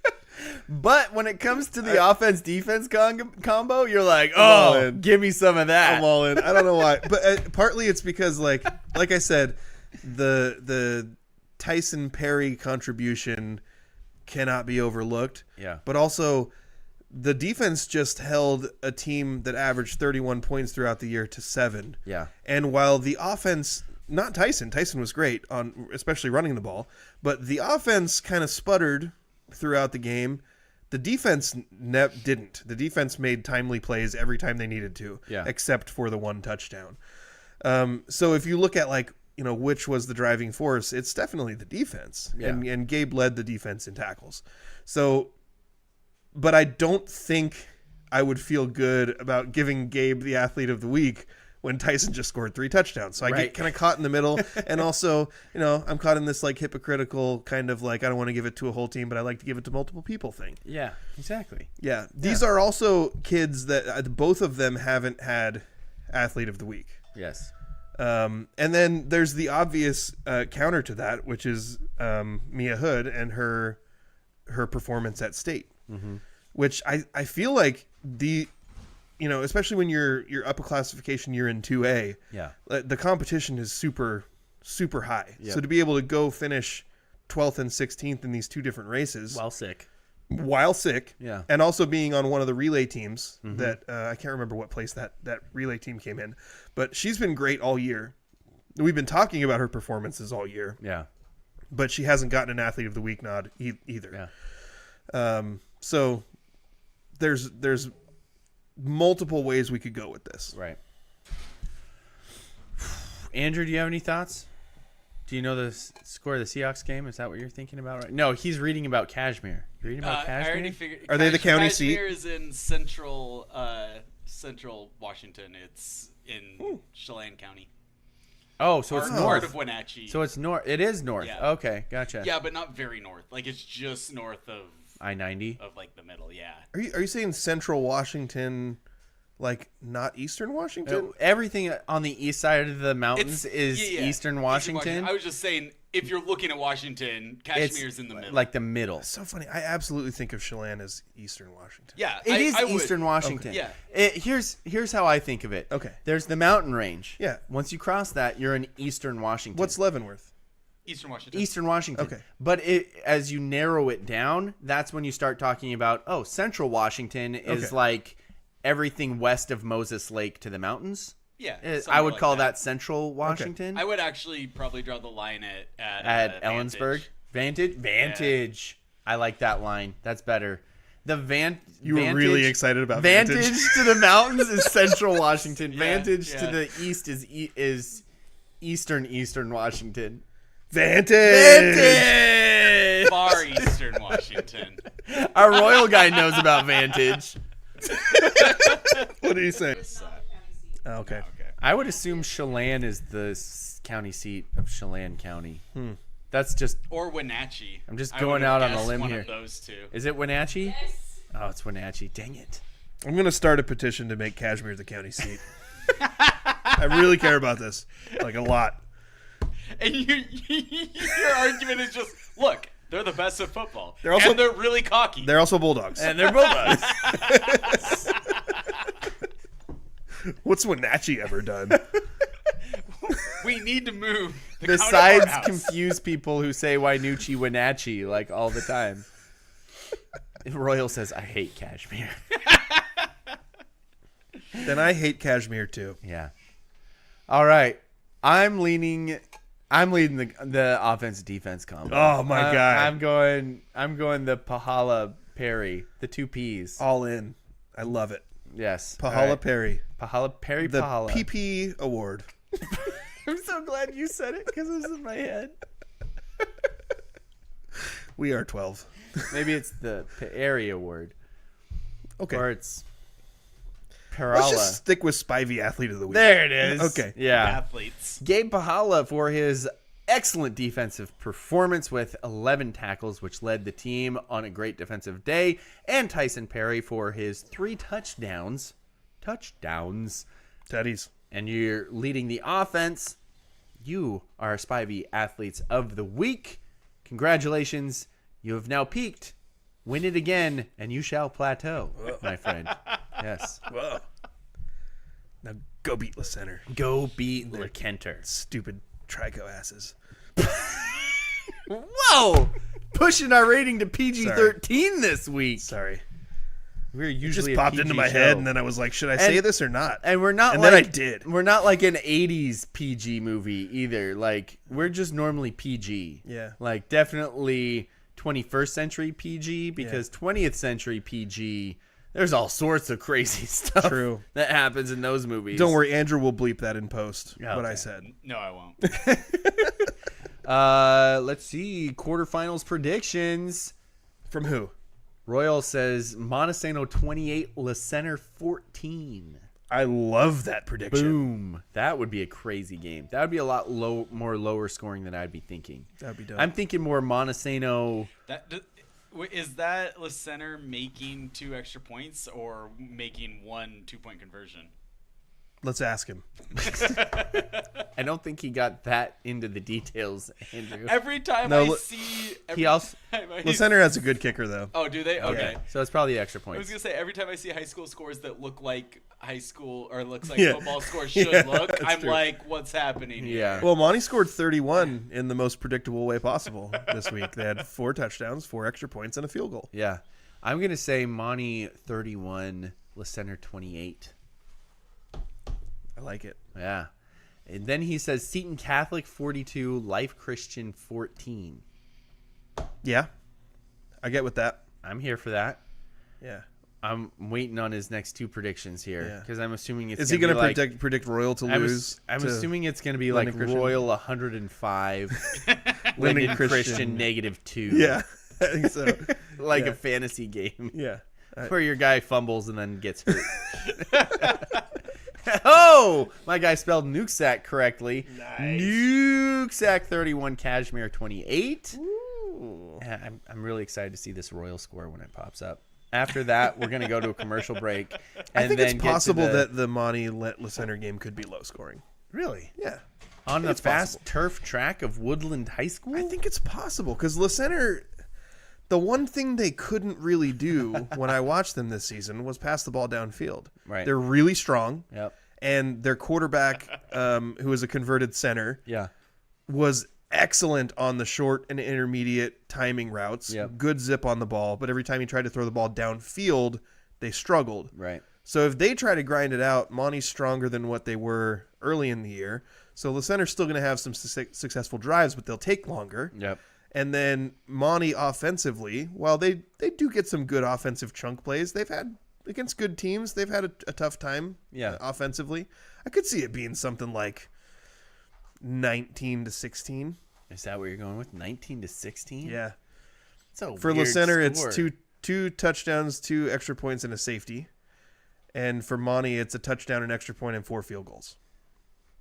But when it comes to the offense-defense combo, you're like,
all
oh,
in.
give me some of that.
I'm all in. I don't know why, but partly it's because like I said, the Tyson Perry contribution cannot be overlooked.
Yeah.
But also, the defense just held a team that averaged 31 points throughout the year to 7.
Yeah.
And while the offense, not Tyson was great on especially running the ball, but the offense kind of sputtered throughout the game. The defense didn't. The defense made timely plays every time they needed to, except for the one touchdown. So if you look at which was the driving force, it's definitely the defense.
Yeah.
And Gabe led the defense in tackles. So, but I don't think I would feel good about giving Gabe the athlete of the week when Tyson just scored 3 touchdowns. So I
Right.
get kind of caught in the middle. And also, I'm caught in this like hypocritical kind of like, I don't want to give it to a whole team, but I like to give it to multiple people thing.
Yeah, exactly.
Yeah. These are also kids that both of them haven't had athlete of the week.
Yes.
And then there's the obvious counter to that, which is Mia Hood and her performance at state, which I feel like especially when you're up a classification, you're in 2A.
Yeah.
The competition is super, super high.
Yep.
So to be able to go finish 12th and 16th in these 2 different races
While sick.
yeah, and also being on one of the relay teams that I can't remember what place that relay team came in, but she's been great all year. We've been talking about her performances all year.
Yeah.
But she hasn't gotten an athlete of the week nod either.
Yeah.
So there's multiple ways we could go with this.
Right. Andrew, do you have any thoughts? Do you know the score of the Seahawks game? Is that what you're thinking about? Right? No, he's reading about Kashmir. You're reading about Kashmir?
I already figured.
Are they the county seat?
Kashmir is in central Washington. It's in Chelan County.
Oh, so it's
Part
north
of Wenatchee.
So it's north. It is north.
Yeah.
Okay, gotcha.
Yeah, but not very north. Like it's just north of
I-90.
of like the middle. Yeah.
Are you saying Central Washington, like not Eastern Washington?
Everything on the east side of the mountains
It's
is
yeah,
Eastern Washington.
I was just saying, if you're looking at Washington, Kashmir's in the middle.
Like the middle.
So funny. I absolutely think of Chelan as Eastern Washington.
yeah,
It is
I would.
Eastern Washington.
Okay.
Here's how I think of it.
Okay.
There's the mountain range.
Yeah.
Once you cross that, you're in Eastern Washington.
What's Leavenworth?
Eastern Washington.
Eastern Washington?
Okay.
But as you narrow it down, that's when you start talking about, Central Washington is
Okay.
like everything west of Moses Lake to the mountains.
Yeah,
I
somewhere
would
like
call that Central Washington.
I would actually probably draw the line at
At Ellensburg. Vantage. I like that line. That's better.
You were really excited about
Vantage
Vantage.
to the mountains is Central Washington. Vantage to
yeah.
the east is Eastern Washington.
Vantage.
Far Eastern Washington.
Our royal guy knows about Vantage.
What did he say? Oh, okay.
I would assume Chelan is the county seat of Chelan County. That's just.
Or Wenatchee.
I'm just
I
going
would have
out on a
guessed
limb
one
here.
Of those two.
Is it Wenatchee?
Yes.
Oh, it's Wenatchee. Dang it.
I'm going to start a petition to make Kashmir the county seat. I really care about this. Like a lot.
And your argument is just, look, they're the best at football.
They're also-
and they're really cocky.
They're also Bulldogs.
And they're Bulldogs.
What's Wenatchee ever done?
We need to move the
Besides
counterpart house.
confuse people who say Wainuchi Wenatchee like all the time. Royal says, I hate Kashmir.
Then I hate Kashmir too.
Yeah. All right. I'm leading the offense defense combo.
Oh, my God.
I'm going the Pahala Perry, the 2 P's.
All in. I love it.
Yes.
Pahala
All right.
Perry.
Pahala Perry
The
Pahala.
PP award.
I'm so glad you said it because it was in my head.
We are 12.
Maybe it's the Perry Award.
Okay.
Or it's
Let's
Perala.
just stick with Spivey Athlete of the Week.
There it is.
Okay.
Yeah.
athletes.
Gabe Pahala for his excellent defensive performance with 11 tackles, which led the team on a great defensive day. And Tyson Perry for his 3 touchdowns.
Teddies.
And you're leading the offense. You are Spivey Athletes of the Week. Congratulations. You have now peaked. Win it again, and you shall plateau, my friend. Yes.
Whoa. Now go beat La Center.
Go beat LeKenter.
Stupid Trico asses.
Whoa! Pushing our rating to PG-13 this week.
Sorry.
We're
It
usually
just
a
popped
PG
into my
show.
head, and then I was like, should I say
And-
this or not?
And we're not
And
like
then I did.
We're not like an 80s PG movie either. Like we're just normally PG.
Yeah.
Like definitely 21st century PG because 20th century PG there's all sorts of crazy stuff
True.
that happens in those movies.
Don't worry, Andrew will bleep that in post,
Yeah,
what I
okay.
said.
No, I won't.
Let's see quarterfinals predictions.
From who?
Royal says Montesano 28, La Center 14.
I love that prediction.
Boom. That would be a crazy game. That would be a lot more lower scoring than I'd be thinking.
That'd be dope.
I'm thinking more Montesano.
Is that Le Center making 2 extra points or making 1 2-point conversion?
Let's ask him.
I don't think he got that into the details, Andrew.
Every time
No,
I
Le-
see...
Le Center has a good kicker, though.
Oh, do they? Okay.
So it's probably extra
I was
points.
going to say, every time I see high school scores that look like high school or looks like
Yeah.
football scores should
Yeah,
look,
that's
I'm
true.
like, what's happening here?
Yeah.
Well, Monte scored 31 in the most predictable way possible this week. They had 4 touchdowns, 4 extra points, and a field goal.
Yeah. I'm going to say Monty 31, Le Center 28.
I like it.
Yeah. And then he says Seton Catholic 42, Life Christian 14.
Yeah, I get with that.
I'm here for that.
Yeah.
I'm waiting on his next 2 predictions here
Yeah.
because I'm assuming it's
Is he
going
going
to
to predict Royal to lose?
I'm
to
assuming it's going to be like
Linden Christian?
Royal 105,
Linden
Linden
Christian.
Christian -2.
Yeah, I think so.
Like
Yeah.
a fantasy game
Yeah.
where your guy fumbles and then gets hurt. Oh, my guy spelled Nukesack correctly.
Nice.
Nukesack 31, Cashmere 28. Yeah, I'm really excited to see this Royal score when it pops up. After that, we're going to go to a commercial break. And
I think
then
it's
get to
possible that the Monte Le Center game could be low scoring.
Really?
Yeah.
On the
it's
fast turf track of Woodland High School?
I think it's possible because Le Center, the one thing they couldn't really do when I watched them this season was pass the ball downfield.
Right.
They're really strong.
Yep.
And their quarterback, who is a converted center,
Yeah.
was excellent on the short and intermediate timing routes.
Yep.
Good zip on the ball, but every time he tried to throw the ball downfield, they struggled.
Right.
So if they try to grind it out, Monty's stronger than what they were early in the year. So Le Center's still going to have some successful drives, but they'll take longer.
Yep.
And then Monty offensively, while they do get some good offensive chunk plays, they've had against good teams, they've had a tough time offensively. I could see it being something like 19-16.
Is that what you're going with? 19-16?
Yeah.
So
For Le Center, it's two touchdowns, 2 extra points, and a safety. And for Monty, it's a touchdown, an extra point, and 4 field goals.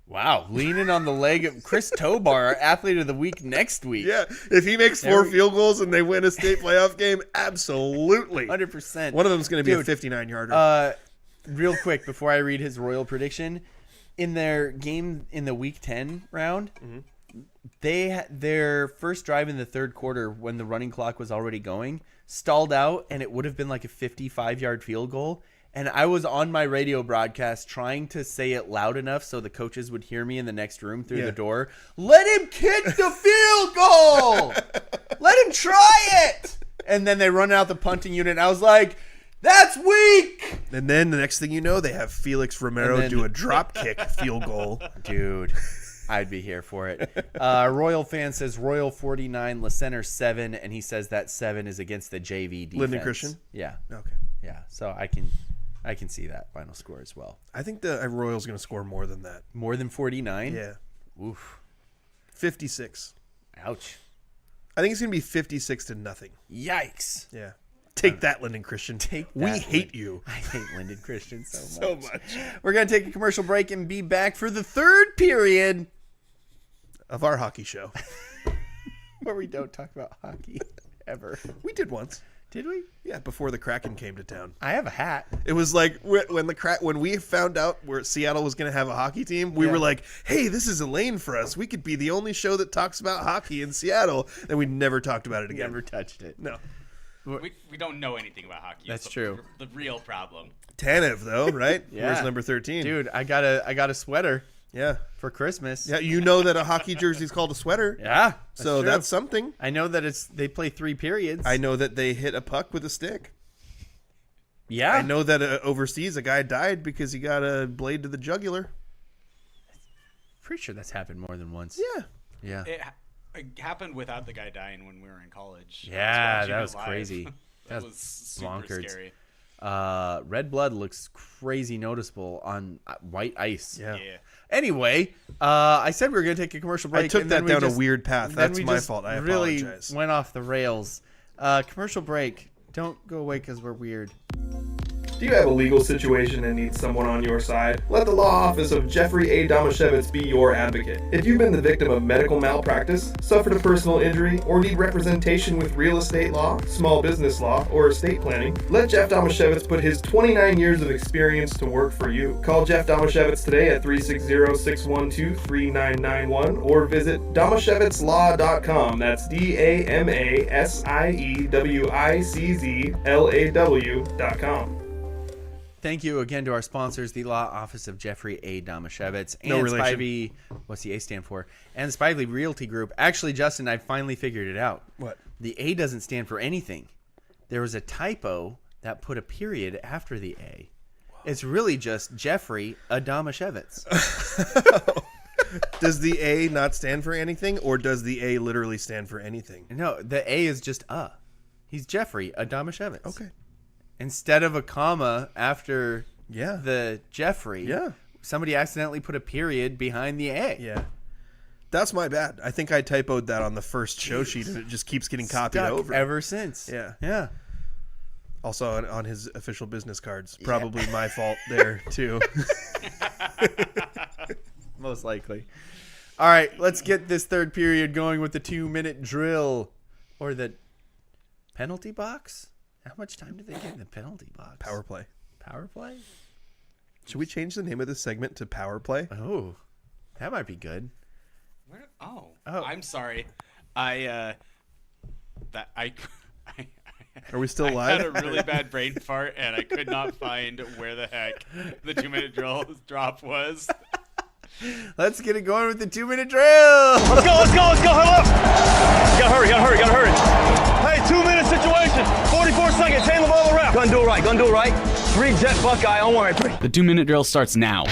Wow, leaning on the leg of Chris Tobar, our athlete of the week next week.
Yeah, if he makes 4 field goals and they win a state playoff game, absolutely.
100%.
One of them is going to be a
Dude,
59-yarder.
Real quick, before I read his royal prediction, in their game in the Week 10 round, their first drive in the third quarter, when the running clock was already going, stalled out, and it would have been like a 55-yard field goal. And I was on my radio broadcast trying to say it loud enough so the coaches would hear me in the next room through the door. Let him kick the field goal! Let him try it! And then they run out the punting unit, and I was like, that's weak!
And then the next thing you know, they have Felix Romero
And then-
do a drop kick field goal.
Dude, I'd be here for it. Royal fan says Royal 49, Le Center 7, and he says that 7 is against the JV defense.
Linden Christian?
Yeah.
Okay.
Yeah. So I can see that final score as well.
I think the Royals going to score more than that.
More than 49?
Yeah.
Oof.
56.
Ouch.
I think it's going to be 56-0.
Yikes.
Yeah. Take that, Linden Christian. We
that,
hate you.
I hate Linden Christian so
So
much.
much.
We're going to take a commercial break and be back for the third period
Of our hockey show.
where we don't talk about hockey ever.
We did once.
Did we?
Yeah, before the Kraken came to town.
I have a hat.
It was like when we found out where Seattle was going to have a hockey team, we were like, "Hey, this is a lane for us. We could be the only show that talks about hockey in Seattle." And we never talked about it again.
Never touched it.
No.
We don't know anything about hockey.
That's
It's
true.
The real problem.
Tanev though, right?
Yeah.
Where's number 13?
Dude, I got a sweater
Yeah.
for Christmas.
Yeah, you know that a hockey jersey is called a sweater.
Yeah.
So
true.
that's something.
I know that they play 3 periods.
I know that they hit a puck with a stick.
Yeah.
I know that overseas a guy died because he got a blade to the jugular.
Pretty sure that's happened more than once.
Yeah.
Yeah.
It happened without the guy dying when we were in college.
Yeah,
watching
that
it
was
live.
crazy.
That
That
was super
bonkers.
scary.
Red blood looks crazy noticeable on white ice.
Yeah.
Yeah.
Anyway, I said we were going to take a commercial break.
I took
and then
that
we
down
just-
a weird path.
then
That's
we
my
just
fault. I
really
apologize.
went off the rails. Commercial break. Don't go away because we're weird.
Do you have a legal situation and need someone on your side? Let the law office of Jeffrey A. Domashevitz be your advocate. If you've been the victim of medical malpractice, suffered a personal injury, or need representation with real estate law, small business law, or estate planning, let Jeff Domashevitz put his 29 years of experience to work for you. Call Jeff Domashevitz today at 360-612-3991 or visit domashevitzlaw.com. That's DAMASIEWICZLAW.com.
Thank you again to our sponsors, the Law Office of Jeffrey A. Domashevitz and
No relation.
Spivey. What's the A stand for? And the Spivey Realty Group. Actually, Justin, I finally figured it out.
What?
The A doesn't stand for anything. There was a typo that put a period after the A. It's really just Jeffrey A. Domashevitz.
Does the A not stand for anything, or does the A literally stand for anything?
No, the A is just A. He's Jeffrey A. Domashevitz.
Okay.
Instead of a comma after
Yeah.
the Jeffrey,
Yeah.
somebody accidentally put a period behind the A.
Yeah. That's my bad. I think I typoed that on the first show sheet, and it just keeps getting copied
Stuck
over.
ever since.
Yeah.
Yeah.
Also on his official business cards. Probably my fault there, too.
Most likely. All right, let's get this third period going with the 2-minute drill or the penalty box. How much time do they get in the penalty box?
Power play.
Power play?
Should we change the name of this segment to Power Play?
Oh, that might be good.
Oh,
Oh.
I'm sorry. I
Are we still
I
live?
had a really bad brain fart, and I could not find where the heck the 2-minute drill drop was.
Let's get it going with the 2-minute drill.
Let's go, huddle up! Gotta hurry. Hey, 2-minute situation, 44 seconds, hand the ball around. Gonna do it right. 3 jet Buckeye, don't worry.
The 2-minute drill starts now.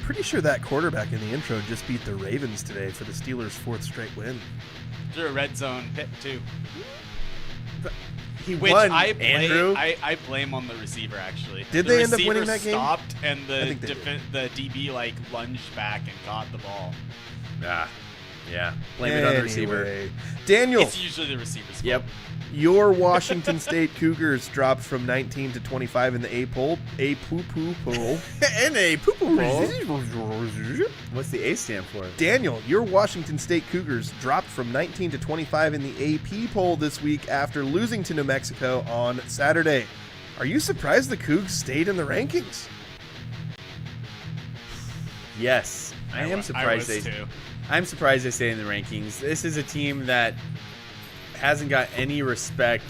Pretty sure that quarterback in the intro just beat the Ravens today for the Steelers' 4th straight win.
Through a red zone hit, too.
He
Which
won,
I blame,
Andrew.
I blame on the receiver, actually.
Did
The
they end up winning
receiver
that game?
Stopped, and
I think they did.
the DB, lunged back and caught the ball.
Yeah. Blame it on the receiver.
Anyway, Daniel,
It's usually the receiver's fault.
Yep.
your Washington State Cougars dropped from 19 to 25 in the A poo-poo poll.
And a poo-poo bowl. What's the A stand for?
Daniel, your Washington State Cougars dropped from 19 to 25 in the AP poll this week after losing to New Mexico on Saturday. Are you surprised the Cougs stayed in the rankings?
Yes. I am surprised
I was too.
I'm surprised they stay in the rankings. This is a team that hasn't got any respect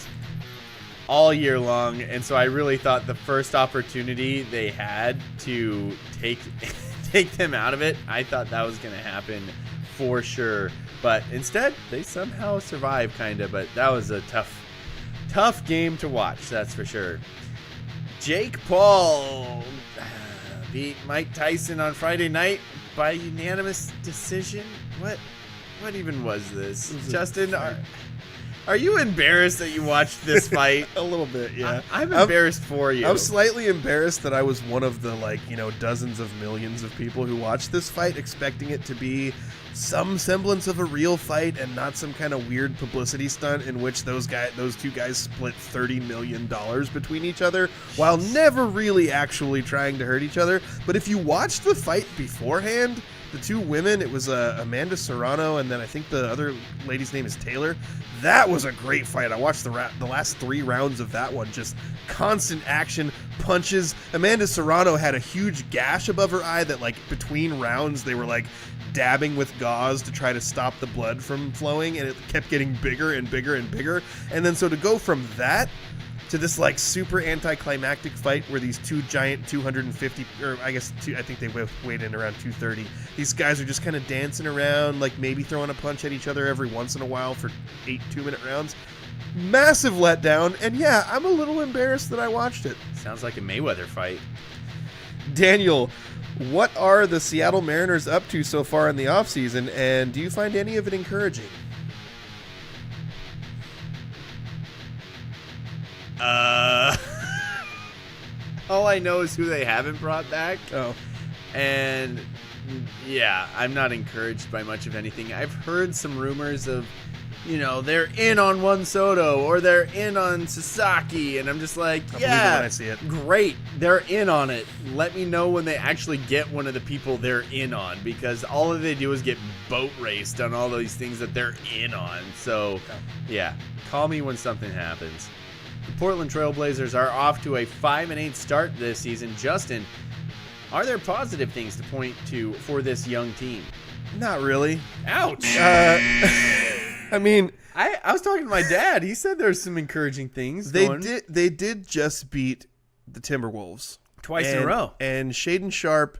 all year long, and so I really thought the first opportunity they had to take them out of it, I thought that was going to happen for sure. But instead, they somehow survived, kind of. But that was a tough game to watch, that's for sure. Jake Paul beat Mike Tyson on Friday night by unanimous decision. What even was this? Justin, are you embarrassed that you watched this fight?
A little bit, yeah.
I'm embarrassed for you.
I'm slightly embarrassed that I was one of the dozens of millions of people who watched this fight expecting it to be some semblance of a real fight and not some kind of weird publicity stunt in which those two guys split $30 million between each other while never really actually trying to hurt each other. But if you watched the fight beforehand, the two women, it was Amanda Serrano, and then I think the other lady's name is Taylor. That was a great fight. I watched the last 3 rounds of that one. Just constant action, punches. Amanda Serrano had a huge gash above her eye that, between rounds, they were, dabbing with gauze to try to stop the blood from flowing, and it kept getting bigger and bigger and bigger. And then so to go from that to this super anticlimactic fight where these two giant 250, or I think they weighed in around 230. These guys are just kind of dancing around, maybe throwing a punch at each other every once in a while for 8 2-minute rounds. Massive letdown, and yeah, I'm a little embarrassed that I watched it.
Sounds like a Mayweather fight.
Daniel, what are the Seattle Mariners up to so far in the offseason, and do you find any of it encouraging?
All I know is who they haven't brought back.
Oh.
And yeah, I'm not encouraged by much of anything. I've heard some rumors of they're in on Juan Soto or they're in on Sasaki, and I'm just like,
believe it when I see it.
great, they're in on it. Let me know when they actually get one of the people they're in on, because all they do is get boat raced on all these things that they're in on. So, yeah, call me when something happens. The Portland Trailblazers are off to a 5-8 start this season. Justin, are there positive things to point to for this young team?
Not really.
Ouch.
I mean,
I was talking to my dad. He said there's some encouraging things.
they did just beat the Timberwolves
twice in a row.
And Shaden Sharp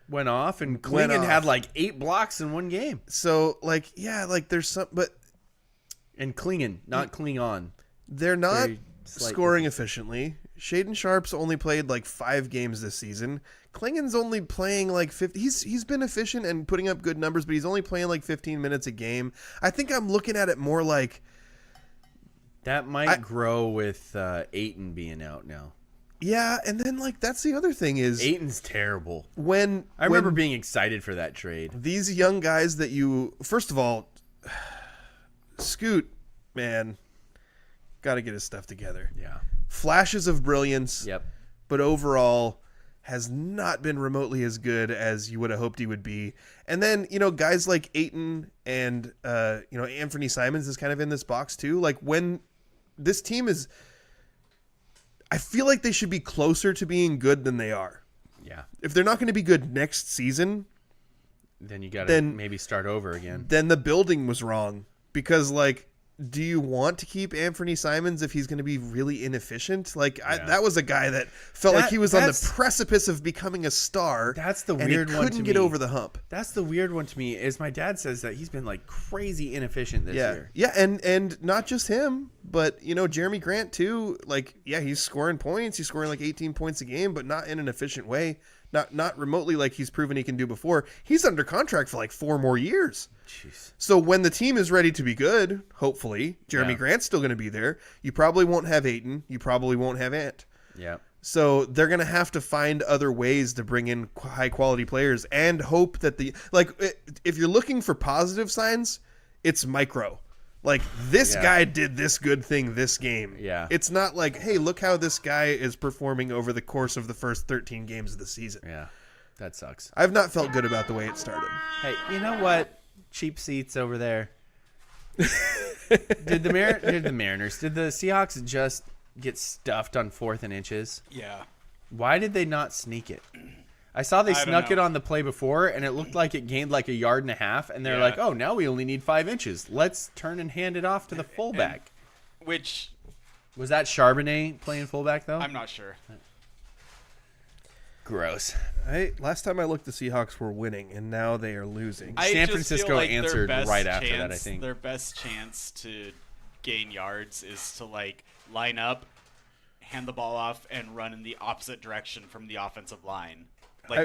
Went off, and
Went
Klingon
off.
had like 8 blocks in one game.
So there's some, but
And Klingon, not Klingon.
they're not
Very slight
scoring efficiently. Shaden Sharp's only played like 5 games this season. Klingon's only playing like 50. He's been efficient and putting up good numbers, but he's only playing like 15 minutes a game. I think I'm looking at it more like
That might grow with Ayton being out now.
yeah, and then like that's the other thing is
Ayton's terrible.
when
I remember being excited for that trade.
these young guys that you first of all, Scoot, man, got to get his stuff together.
Yeah.
Flashes of brilliance.
Yep.
But overall has not been remotely as good as you would have hoped he would be. And then, guys like Ayton and, Anthony Simons is kind of in this box too. Like when this team is, I feel like they should be closer to being good than they are.
Yeah.
If they're not going to be good next season,
Then you got to maybe start over again.
then the building was wrong. Because do you want to keep Anthony Simons if he's going to be really inefficient? That was a guy that felt like he was on the precipice of becoming a star.
That's the
and
weird
he
one to
couldn't get
me.
over the hump.
That's the weird one to me is my dad says that he's been like crazy inefficient this year.
Yeah, and not just him, but Jeremy Grant too. He's scoring points. He's scoring like 18 points a game, but not in an efficient way. Not remotely like he's proven he can do before. He's under contract for like 4 more years.
Jeez.
So when the team is ready to be good, hopefully Jeremy Grant's still going to be there. You probably won't have Ayton. You probably won't have Ant.
Yeah.
So they're going to have to find other ways to bring in high quality players and hope that if you're looking for positive signs, it's micro. Like this guy did this good thing this game.
Yeah.
It's not like, hey, look how this guy is performing over the course of the first 13 games of the season.
Yeah. That sucks.
I've not felt good about the way it started.
Hey, you know what? Cheap seats over there. Did the Mariners, did the Seahawks just get stuffed on 4th and inches?
Yeah.
Why did they not sneak it? I saw they
I don't
snuck
know.
it on the play before, and it looked like it gained like 1.5 yards, and they're
Yeah.
like, oh, now we only need 5 inches. Let's turn and hand it off to the fullback.
Which
Was that Charbonnet playing fullback, though?
I'm not sure.
Gross.
Last time I looked, the Seahawks were winning, and now they are losing.
I
San
just
Francisco
feel like
answered
their best
right after that, I
chance-
think.
Their best chance to gain yards is to line up, hand the ball off, and run in the opposite direction from the offensive line.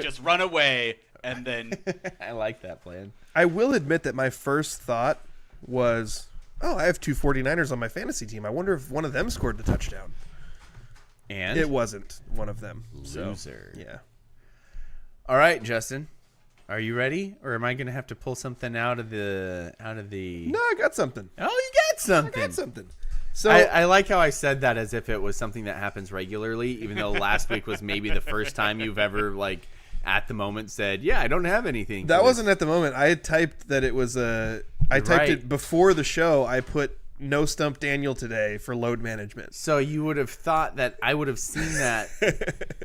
Just run away and then
I like that plan.
I will admit that my first thought was, I have 2 49ers on my fantasy team. I wonder if one of them scored the touchdown.
And
It wasn't one of them.
loser.
So, yeah.
All right, Justin. Are you ready? Or am I going to have to pull something out of the
No, I got something.
Oh, you got something.
I got something. So
I like how I said that as if it was something that happens regularly, even though last week was maybe the first time you've ever at the moment said, yeah, I don't have anything.
that
for
wasn't at the moment. I had typed that it was I typed
right.
it before the show. I put no stump Daniel today for load management.
So you would have thought that I would have seen that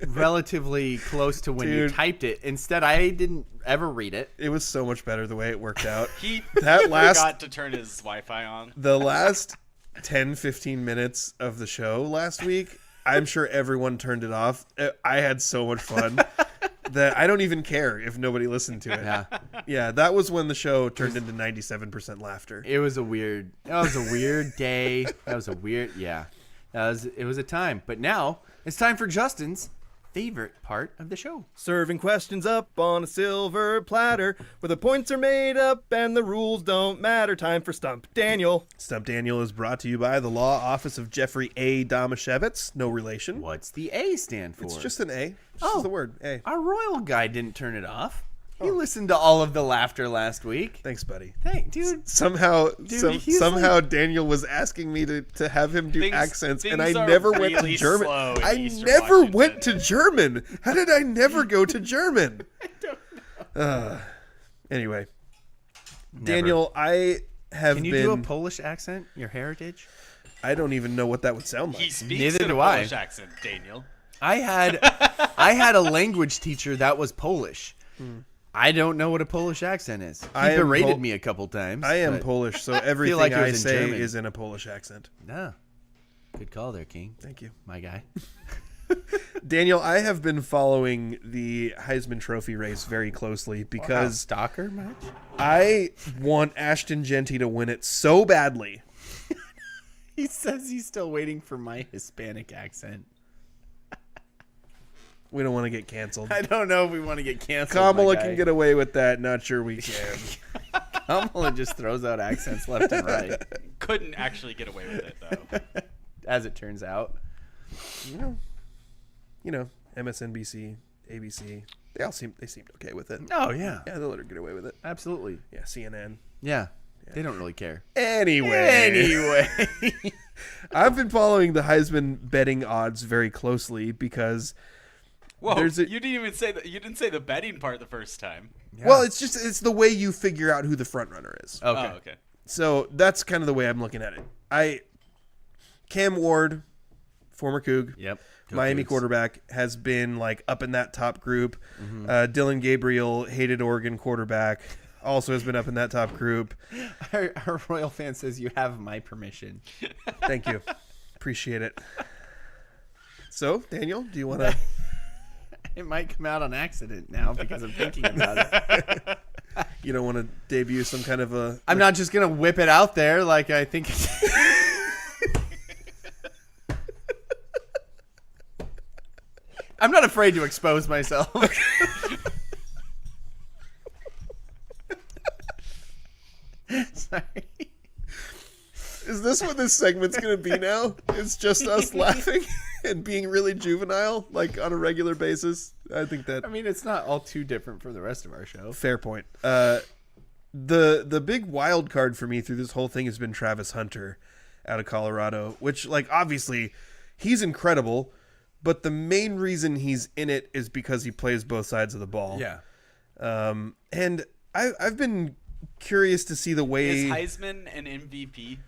relatively close to when you
Dude.
typed it. Instead, I didn't ever read it.
It was so much better the way it worked out.
he
That last-
forgot to turn his Wi-Fi on.
The last 10-15 minutes of the show last week, I'm sure everyone turned it off. I had so much fun that I don't even care if nobody listened to it.
Yeah.
Yeah, that was when the show turned into 97% laughter.
That was a weird day. That was a weird, it was a time. But now it's time for Justin's favorite part of the show.
Serving questions up on a silver platter where the points are made up and the rules don't matter. Time for Stump Daniel.
Stump Daniel is brought to you by the Law Office of Jeffrey A. Domashevitz. No relation.
What's the A stand for?
It's just an A. It's
Oh.
just the word A.
Our royal guy didn't turn it off. You listened to all of the laughter last week.
Thanks, buddy.
Hey, dude.
Somehow
he's
Daniel was asking me to have him do accents, and I
things are
never went to
really
German.
slow in
I
Eastern
never
Washington.
went to German. How did I never go to German? I don't know. Anyway, Daniel, I have
Can you
been.
do a Polish accent? Your heritage?
I don't even know what that would sound like.
He speaks
Neither
in a
do I.
Polish accent, Daniel.
I had a language teacher that was Polish. I don't know what a Polish accent is. He
I am
berated
Pol-
me a couple times.
I am
but-
Polish, so everything
like it
I
was in
say
German.
is in a Polish accent.
No. Good call there, King.
Thank you.
My guy.
Daniel, I have been following the Heisman Trophy race very closely because
Stalker much?
I want Ashton Genty to win it so badly.
He says he's still waiting for my Hispanic accent.
We don't want to get canceled.
I don't know if we want to get canceled.
Kamala
my guy.
can get away with that. Not sure we can.
Kamala just throws out accents left and right,
Couldn't actually get away with it, though.
as it turns out.
You know, MSNBC, ABC, they seemed okay with it.
Oh, yeah.
Yeah, they'll let her get away with it.
Absolutely.
Yeah, CNN.
Yeah. They don't really care.
Anyway, I've been following the Heisman betting odds very closely because
Whoa,
There's a-
you didn't even say that. You didn't say the betting part the first time.
well, it's the way you figure out who the front runner is.
Okay.
Oh, okay.
So that's kind of the way I'm looking at it. Cam Ward, former Coug,
Yep. Go
Miami
Cougs.
quarterback, has been like up in that top group. Dylan Gabriel, hated Oregon quarterback, also has been up in that top group.
Our Royal fan says you have my permission.
Thank you. Appreciate it. So, Daniel, do you want to...
It might come out on accident now because I'm thinking about it.
You don't want to debut some kind of a...
I'm not just going to whip it out there like I think. I'm not afraid to expose myself. Sorry.
Is this what this segment's going to be now? It's just us laughing and being really juvenile, like on a regular basis? I think that...
I mean, it's not all too different for the rest of our show.
Fair point. The big wild card for me through this whole thing has been Travis Hunter out of Colorado, which, like, obviously he's incredible, but the main reason he's in it is because he plays both sides of the ball.
Yeah.
And I've been curious to see the way...
Is Heisman an MVP?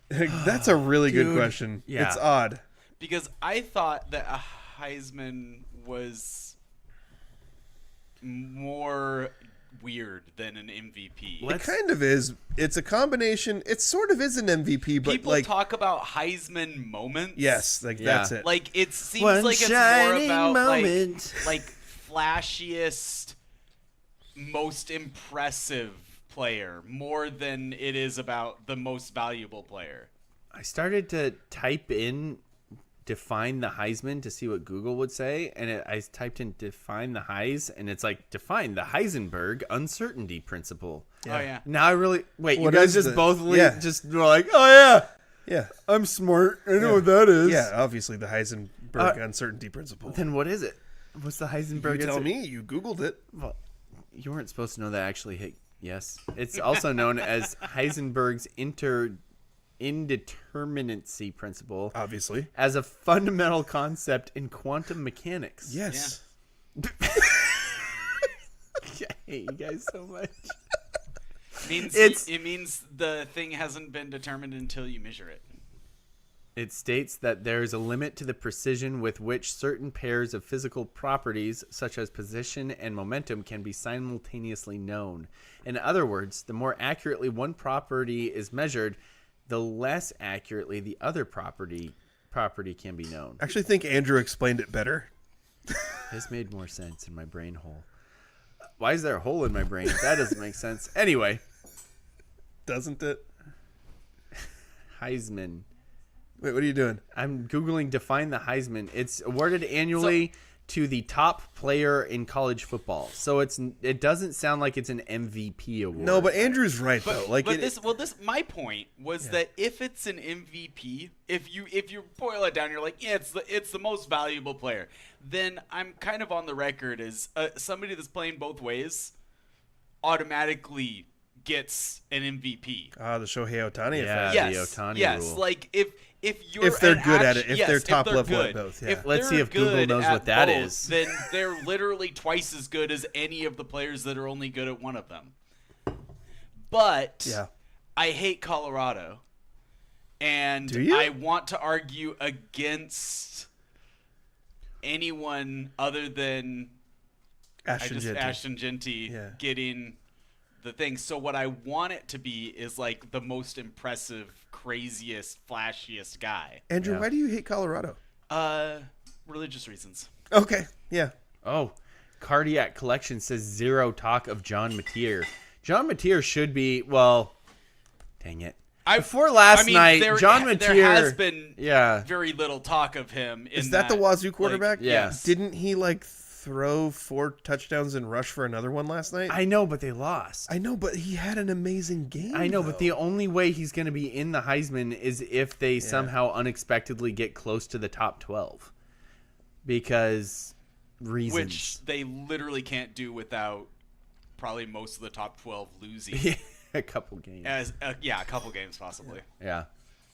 That's a really good
Dude,
question.
yeah.
It's odd.
Because I thought that a Heisman was more weird than an MVP.
It kind of is. It's a combination. It sort of is an MVP, but
People
like...
talk about Heisman moments.
Yes, like
Yeah.
that's it.
Like it seems
One
like it's more
shining
about
moment.
like flashiest, most impressive player more than it is about the most valuable player.
I started to type in define the Heisman to see what Google would say, and I typed in define the Heis, and it's like define the Heisenberg uncertainty principle.
Oh yeah.
Now I really wait.
What
you guys
is
just
the-
both
yeah.
just were like, oh yeah,
yeah.
I'm smart. I know what that is.
Yeah, obviously the Heisenberg uncertainty principle.
Then what is it? What's the Heisenberg?
You tell
uncer-
me. You Googled it.
Well, you weren't supposed to know that. I actually hit yes. It's also known as Heisenberg's indeterminacy principle,
Obviously.
as a fundamental concept in quantum mechanics.
Yes.
I hate you guys so much.
It means the thing hasn't been determined until you measure it.
It states that there is a limit to the precision with which certain pairs of physical properties, such as position and momentum, can be simultaneously known. In other words, the more accurately one property is measured, the less accurately the other property can be known.
I actually think Andrew explained it better.
This made more sense in my brain hole. Why is there a hole in my brain? That doesn't make sense. Anyway,
Doesn't it?
Heisman.
Wait, what are you doing?
I'm Googling define the Heisman. It's awarded annually to the top player in college football. So it doesn't sound like it's an MVP award.
No, but Andrew's right though. Like
my point was that if it's an MVP, if you boil it down, you're like, yeah, it's the most valuable player. Then I'm kind of on the record as somebody that's playing both ways automatically gets an MVP.
the Shohei Ohtani
Yeah,
effect.
the Ohtani
yes.
rule.
Like if you're
If they're
an
good at it, if they're top
they're
level
good.
at both, yeah.
If
Let's see
they're
if Google
good
knows
at
what that
both,
is.
Then they're literally twice as good as any of the players that are only good at one of them. But
Yeah.
I hate Colorado, and
Do you?
I want to argue against anyone other than
Ashton Genty.
Ashton Genty
Yeah.
getting the thing. So what I want it to be is like the most impressive, craziest, flashiest guy.
Andrew, why do you hate Colorado?
Religious reasons.
Okay, yeah.
Oh, Cardiac Collection says zero talk of John Mateer. John Mateer should be, well, dang it. Before last night, John Mateer.
There has been
yeah.
very little talk of him.
Is that the Wazoo quarterback?
yes.
Didn't he throw 4 touchdowns and rush for another one last night?
I know, but they lost.
I know, but he had an amazing game.
I know, but the
though.
only way he's going to be in the Heisman is if they somehow unexpectedly get close to the top 12. Because reasons.
Which they literally can't do without probably most of the top 12 losing.
A couple games.
A couple games possibly.
Yeah.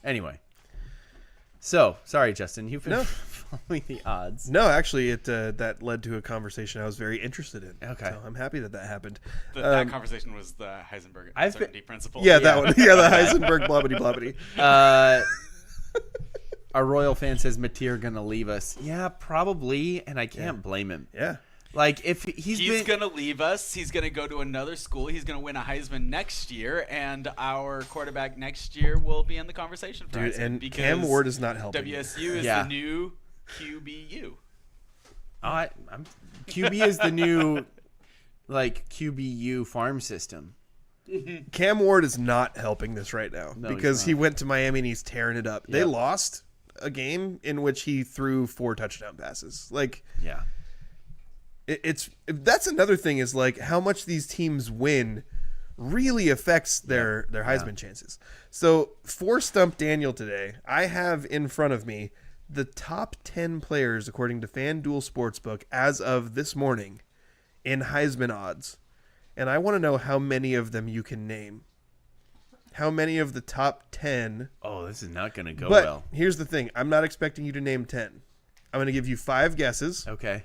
Anyway. So, sorry, Justin. You've been following the odds.
No, actually, that led to a conversation I was very interested in.
Okay.
So I'm happy that happened.
That conversation was the Heisenberg uncertainty principle.
Yeah, that one. Yeah, the Heisenberg blobbity blobbity.
Our Royal fan says Mateer gonna leave us. Yeah, probably, and I can't blame him.
Yeah.
Like if he's
gonna leave us, he's gonna go to another school. He's gonna win a Heisman next year, and our quarterback next year will be in the conversation for
Dude,
Heisman
and
because
Cam Ward is not helping.
WSU is the new QBU.
QB is the new QBU farm system.
Cam Ward is not helping this right now because
he's
he went to Miami and he's tearing it up. They
Yep.
lost a game in which he threw 4 touchdown passes.
Yeah.
That's another thing is how much these teams win really affects their Heisman chances. So for Stump Daniel today, I have in front of me the top 10 players according to FanDuel Sportsbook as of this morning in Heisman odds. And I want to know how many of them you can name. How many of the top 10?
Oh, this is not going to go
But
well.
here's the thing. I'm not expecting you to name 10. I'm going to give you 5 guesses.
Okay.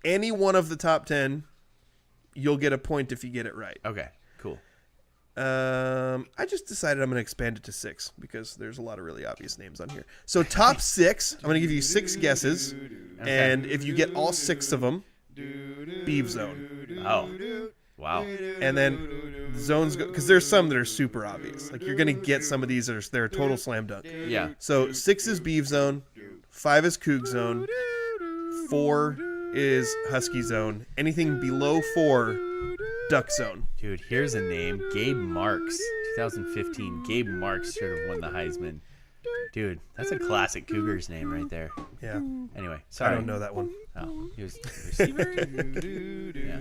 Any one of the top 10, you'll get a point if you get it right.
Okay. Cool.
I just decided I'm going to expand it to 6 because there's a lot of really obvious names on here. So top 6, I'm going to give you 6 guesses.
Okay.
And if you get all 6 of them, Beeve Zone.
Oh. Wow.
And then zones go because there's some that are super obvious. You're gonna get some of these that they're a total slam dunk.
Yeah.
So 6 is Beeve Zone, 5 is Coug Zone, 4 is Husky Zone. Anything below 4, Duck Zone.
Dude, here's a name. Gabe Marks. 2015. Gabe Marks should have won the Heisman. Dude, that's a classic Cougars name right there.
Yeah.
Anyway, sorry.
I don't know that one.
Oh, he was yeah.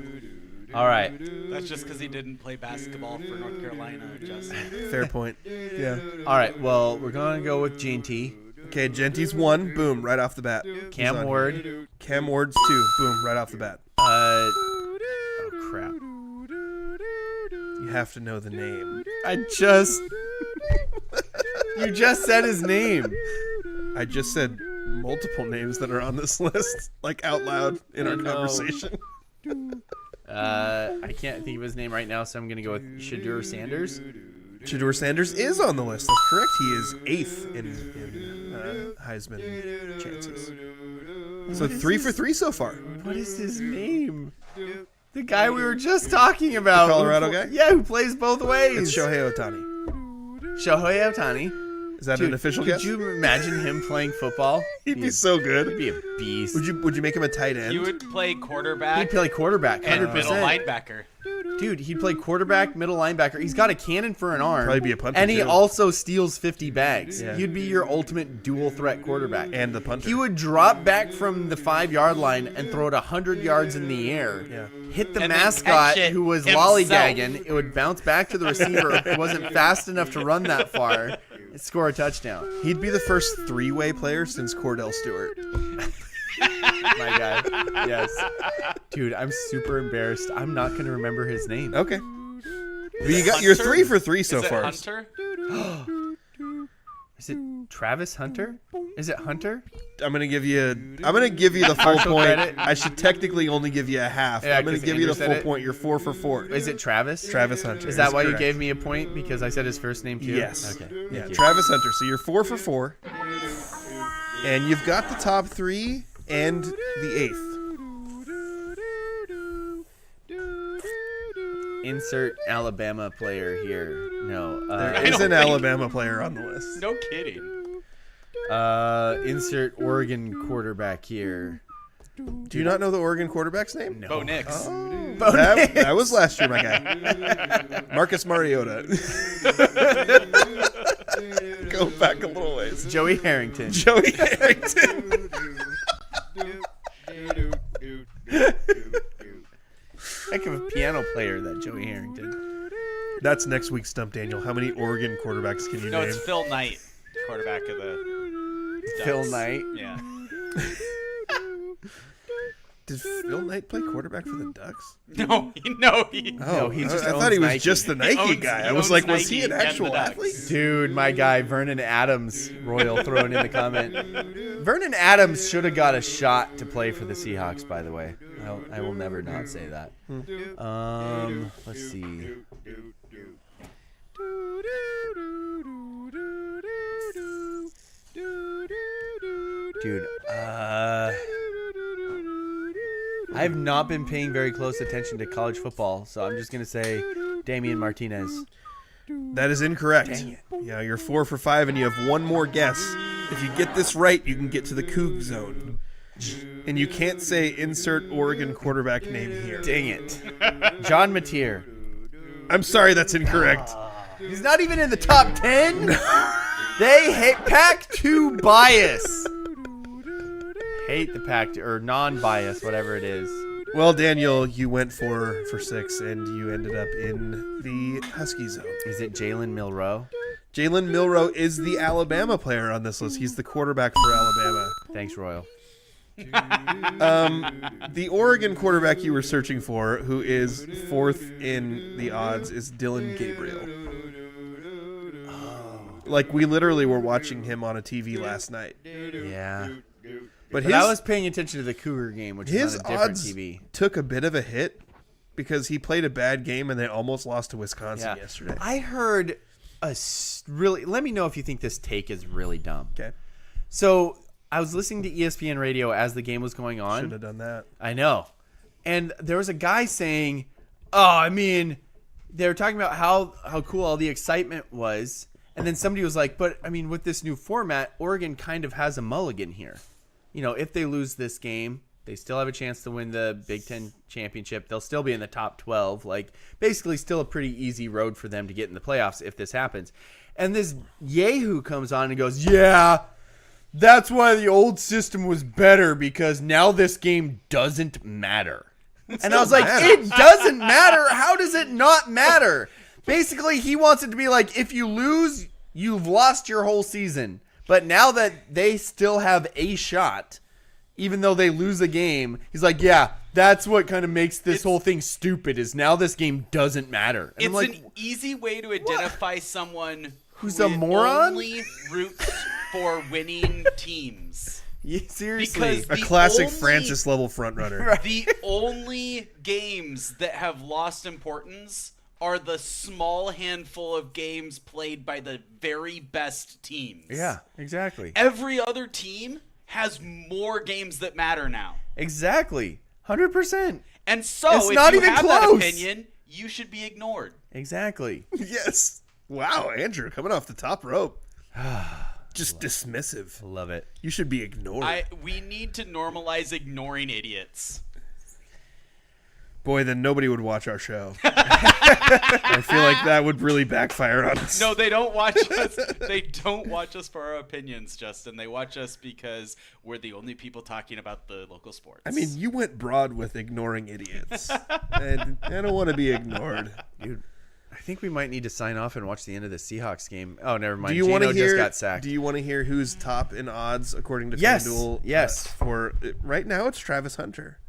All right.
That's just because he didn't play basketball for North Carolina, Justin.
Fair point. Yeah.
All right. Well, we're going to go with Genty.
Okay, Genty's 1. Boom, right off the bat.
Cam Ward.
Cam Ward's 2. Boom, right off the bat.
Oh, crap.
You have to know the name.
You just said his name.
I just said multiple names that are on this list, out loud in our conversation.
I can't think of his name right now, so I'm going to go with Shadur Sanders.
Shadur Sanders is on the list. That's correct. He is 8th in Heisman chances. So 3 for 3 so far.
What is his name? The guy we were just talking about.
The Colorado guy?
Yeah, who plays both ways.
It's Shohei Ohtani.
Shohei Ohtani.
Is that an official guess?
Could you imagine him playing football?
He'd be so good.
He'd be a beast.
Would you make him a tight end?
You would play quarterback.
He'd play quarterback, 100%.
and middle linebacker.
Dude, he'd play quarterback, middle linebacker. He's got a cannon for an arm.
Probably be a punter,
and he
too.
also steals 50 bags.
Yeah.
He'd be your ultimate dual threat quarterback.
And the punter.
He would drop back from the 5-yard line and throw it 100 yards in the air.
Yeah.
Hit the
And then
mascot
catch it
who was
himself.
lollygagging. It would bounce back to the receiver who wasn't fast enough to run that far and score a touchdown.
He'd be the first three-way player since Cordell Stewart.
My guy. Yes. Dude, I'm super embarrassed. I'm not going to remember his name.
Okay. But you're 3 for 3 so
Is it
far.
Hunter?
Is it Travis Hunter? Is it Hunter?
I'm gonna give you the full
Partial
point.
credit.
I should technically only give you a half.
Yeah,
I'm gonna
'cause
give you the
Andrew
full
said it.
point. You're 4 for 4.
Is it Travis?
Travis Hunter?
Is that why
correct.
you gave me a point? Because I said his first name too?
Yes.
Okay.
Yeah,
Thank you.
Travis Hunter. So you're 4 for 4, and you've got the top 3 and the 8th.
Insert Alabama player here. No.
There is an Alabama player on the list.
No kidding.
Insert Oregon quarterback here.
Do you not know the Oregon quarterback's name?
Bo Nix.
That was last year, my guy. Marcus Mariota. Go back a little ways.
Joey Harrington.
Joey Harrington.
Heck of a piano player, that Joey Harrington.
That's next week's Stump Daniel. How many Oregon quarterbacks can you
No,
name?
it's Phil Knight, quarterback of the
Phil
Ducks.
Knight.
Yeah.
Did Phil Knight play quarterback for the Ducks?
No, he.
No, he just
I
owns
thought he was
Nike.
just the Nike
owns-
guy.
he
I was
owns
like, was he
Nike
an
and the
actual
Ducks.
athlete?
Dude, my guy, Vernon Adams, Royal throwing in the comment. Vernon Adams should have got a shot to play for the Seahawks, by the way. I will never not say that. Let's see. Dude, I've not been paying very close attention to college football, so I'm just going to say Damian Martinez.
That is incorrect.
Dang it.
Yeah, you're 4 for 5, and you have one more guess. If you get this right, you can get to the Coug zone. And you can't say insert Oregon quarterback name here.
Dang it. John Mateer.
I'm sorry, that's incorrect.
He's not even in the top 10? They hate Pac-2 bias. Hate the Pac-2, or non-bias, whatever it is.
Well, Daniel, you went 4 for 6, and you ended up in the Husky zone.
Is it Jalen Milroe?
Jalen Milroe is the Alabama player on this list. He's the quarterback for Alabama.
Thanks, Royal.
The Oregon quarterback you were searching for, who is 4th in the odds, is Dylan Gabriel. Like, we literally were watching him on a TV last night.
Yeah.
But
But I was paying attention to the Cougar game, which is
his
on a different
odds
TV.
took a bit of a hit because he played a bad game and they almost lost to Wisconsin yesterday.
I heard really. Let me know if you think this take is really dumb.
Okay.
So I was listening to ESPN radio as the game was going on.
Should have done that.
I know. And there was a guy saying, they were talking about how cool all the excitement was. And then somebody was like, but, with this new format, Oregon kind of has a mulligan here. If they lose this game, they still have a chance to win the Big Ten championship. They'll still be in the top 12. Like, basically still a pretty easy road for them to get in the playoffs if this happens. And this Yahoo comes on and goes, yeah, that's why the old system was better, because now this game doesn't matter. And I was like, it doesn't matter? How does it not matter? Basically, he wants it to be like, if you lose, you've lost your whole season. But now that they still have a shot, even though they lose a game, he's like, yeah, that's what kind of makes this whole thing stupid, is now this game doesn't matter. And
It's
I'm like,
an easy way to identify someone
Who's
who
a moron?
only roots for winning teams.
yeah, seriously.
Because
A classic
only-
Francis level front runner.
The only games that have lost importance are the small handful of games played by the very best teams.
Yeah, exactly.
Every other team has more games that matter now.
Exactly. 100%.
And so
It's
if
not
you
even
have that
close.
opinion, you should be ignored.
Exactly.
Yes. Wow, Andrew, coming off the top rope. Just dismissive.
Love it.
You should be ignored.
We need to normalize ignoring idiots.
Boy, then nobody would watch our show. I feel like that would really backfire on us.
No, they don't watch us. They don't watch us for our opinions, Justin. They watch us because we're the only people talking about the local sports.
I mean, you went broad with ignoring idiots. And I don't want to be ignored.
Dude, I think we might need to sign off and watch the end of the Seahawks game. Oh, never mind.
Do you want to hear?
Just got sacked.
Do you want to hear who's top in odds according to
Yes.
FanDuel?
Yes.
For right now, it's Travis Hunter.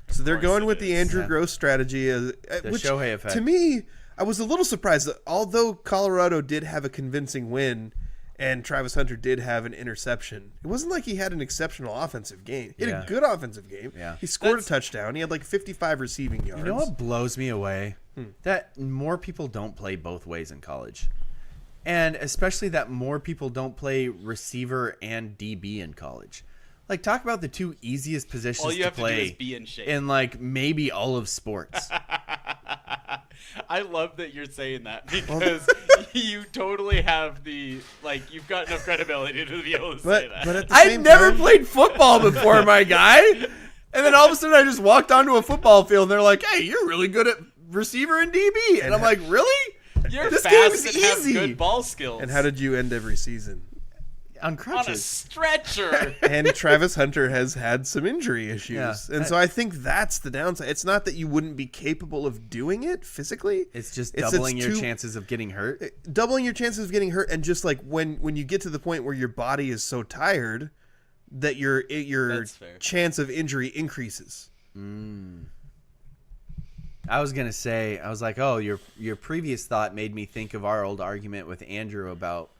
So they're going with the Andrew Gross strategy, which
Shohei effect.
to me, I was a little surprised that although Colorado did have a convincing win and Travis Hunter did have an interception, it wasn't like he had an exceptional offensive game. He had a good offensive game.
Yeah.
He scored a touchdown. He had like 55 receiving yards.
You know what blows me away? That more people don't play both ways in college. And especially that more people don't play receiver and DB in college. Like, talk about the two easiest positions
all you have
to play
to do is be in shape.
in, like, maybe all of sports.
I love that you're saying that because you totally have the, like, you've got enough credibility to be able to say that.
But at the
I've
same
never
time,
played football before, my guy. And then all of a sudden I just walked onto a football field and they're like, hey, you're really good at receiver and DB. And I'm like, really?
You're
this
fast
game's
and have
easy.
good ball skills.
And how did you end every season?
On
on a
crutches.
stretcher?
And Travis Hunter has had some injury issues.
Yeah.
And so I think that's the downside. It's not that you wouldn't be capable of doing it physically.
It's just
It's
doubling your
too-
chances of getting hurt.
Doubling your chances of getting hurt, and just like when you get to the point where your body is so tired that your
That's fair.
chance of injury increases.
I was gonna say, I was like, oh, your previous thought made me think of our old argument with Andrew about,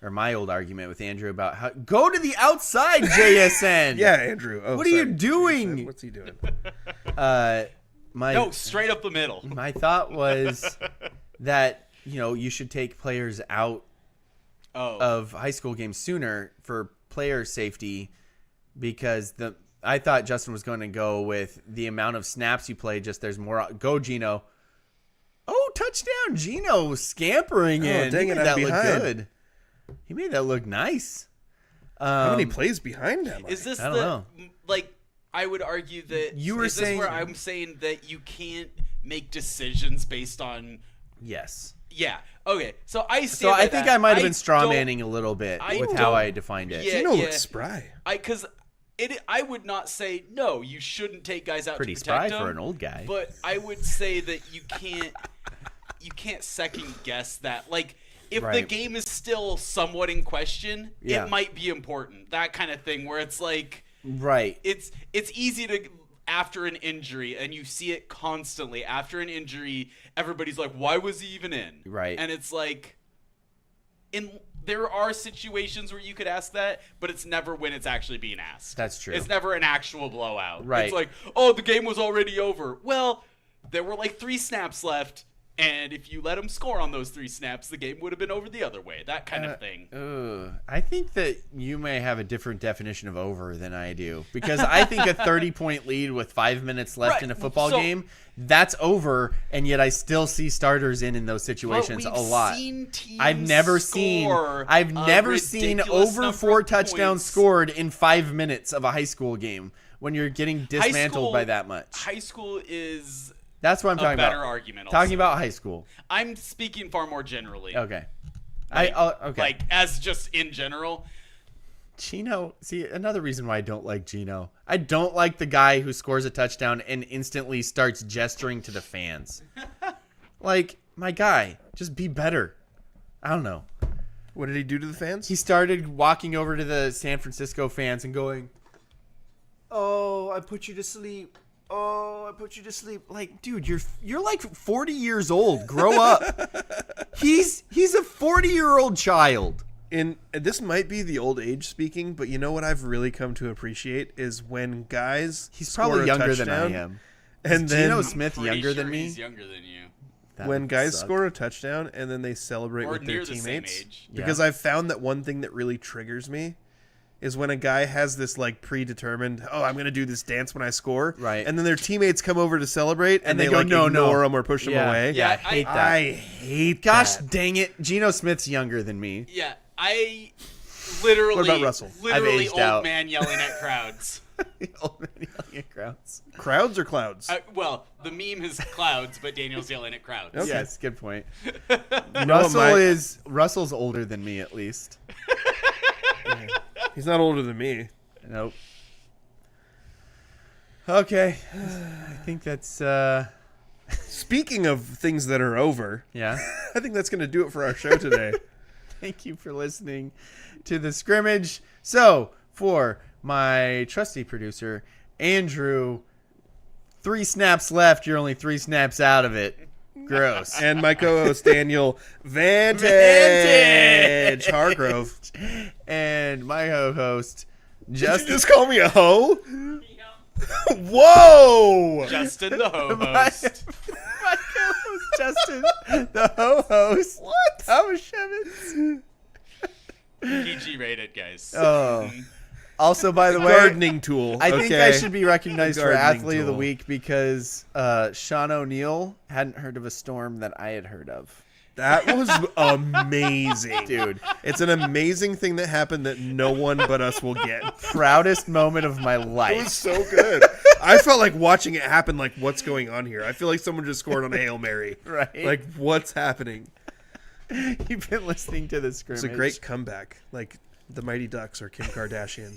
or my old argument with Andrew about how go to the outside, JSN.
Yeah, Andrew. Oh,
What are you
sorry.
doing?
What's he doing?
No, straight up the middle.
My thought was that you should take players out of high school games sooner for player safety, because I thought Justin was going to go with the amount of snaps you play. Just there's more. Go Gino. Oh, touchdown, Gino scampering in.
dang
He
it,
made
I'm
that
behind.
look good. He made that look nice.
How many plays behind him?
Is this
I don't know.
like? I would argue that
You were
is
saying-
this where I'm saying that you can't make decisions based on.
Yes.
Yeah. Okay. So I see.
So I think I might have been straw
don't-
manning a little bit
I
with how
don't-
I defined it.
Yeah.
Gino looks spry.
I would not say no. You shouldn't take guys out
Pretty
to protect
spry
them,
for an old guy.
But I would say that you can't second guess that. Like if the
Right.
game is still somewhat in question,
Yeah.
it might be important. That kind of thing where it's like
Right.
it's easy to after an injury, and you see it constantly after an injury. Everybody's like, "Why was he even in?"
Right.
And it's like, there are situations where you could ask that, but it's never when it's actually being asked.
That's true.
It's never an actual blowout.
Right.
It's like, oh, the game was already over. Well, there were like 3 snaps left, and if you let them score on those 3 snaps, the game would have been over the other way. That kind of thing.
I think that you may have a different definition of over than I do, because I think a 30-point lead with 5 minutes left
Right.
in a football
So-
game, that's over, and yet I still see starters in those
But
situations
we've
a lot.
seen teams
I've never seen
score
I've
a
never seen
ridiculous
over
number
4
of
touchdowns
points.
scored in 5 minutes of a high school game when you're getting
High
dismantled
school-
by that much.
High school is
That's what I'm
a
talking
better
about.
argument.
Talking
also.
about high school.
I'm speaking far more generally.
Okay.
Like,
Okay.
Like as just in general.
Gino, see, another reason why I don't like Gino. I don't like the guy who scores a touchdown and instantly starts gesturing to the fans. Like, my guy, just be better. I don't know.
What did he do to the fans?
He started walking over to the San Francisco fans and going, "Oh, I put you to sleep. Oh, I put you to sleep." Like, dude, you're like 40 years old. Grow up. He's a 40-year-old child.
And this might be the old age speaking, but you know what I've really come to appreciate is when guys
He's
score
probably
a
younger than I
touchdown,
am.
and
Is
then
Geno Smith
Pretty
younger
sure
than me?
He's younger than you.
That
when
would
guys
suck.
score a touchdown and then they celebrate
Or
with their
near the same
teammates,
age.
because I've found that one thing that really triggers me is when a guy has this like predetermined, oh, I'm going to do this dance when I score,
Right.
and then their teammates come over to celebrate and,
they
they
go,
like
"No, no."
ignore them or push them away.
Yeah, I
Yeah,
hate that.
I hate
Gosh
that.
dang it. Geno Smith's younger than me.
Yeah, I Literally,
What about Russell?
Literally,
aged
old
out.
man yelling at crowds.
Old man yelling at crowds.
Crowds or clouds?
Well, the meme is clouds, but Daniel's yelling at crowds.
Okay.
Yes, good point.
know what
Russell's older than me at least.
He's not older than me.
Nope. Okay, I think that's
Speaking of things that are over,
yeah.
I think that's going to do it for our show today.
Thank you for listening to the scrimmage. So, for my trusty producer, Andrew, 3 snaps left. You're only 3 snaps out of it. Gross.
And my co-host, Daniel Vantage Hargrove.
And my co-host,
Did you
Justin.
just call me a hoe? Whoa!
Justin, the ho-host.
My co-host, Justin, the ho-host. What? Thomas Shevitz.
PG rated, guys.
Oh. Also, by the way,
Gardening tool.
I think I should be recognized for
Gardening
Athlete of the
tool.
Week because Sean O'Neill hadn't heard of a storm that I had heard of.
That was amazing.
Dude.
It's an amazing thing that happened that no one but us will get.
Proudest moment of my
It was
life.
so good. I felt like watching it happen, like, what's going on here? I feel like someone just scored on a Hail Mary.
Right.
Like, what's happening?
You've been listening to the scrimmage.
It's a great comeback. Like, the Mighty Ducks or Kim Kardashian.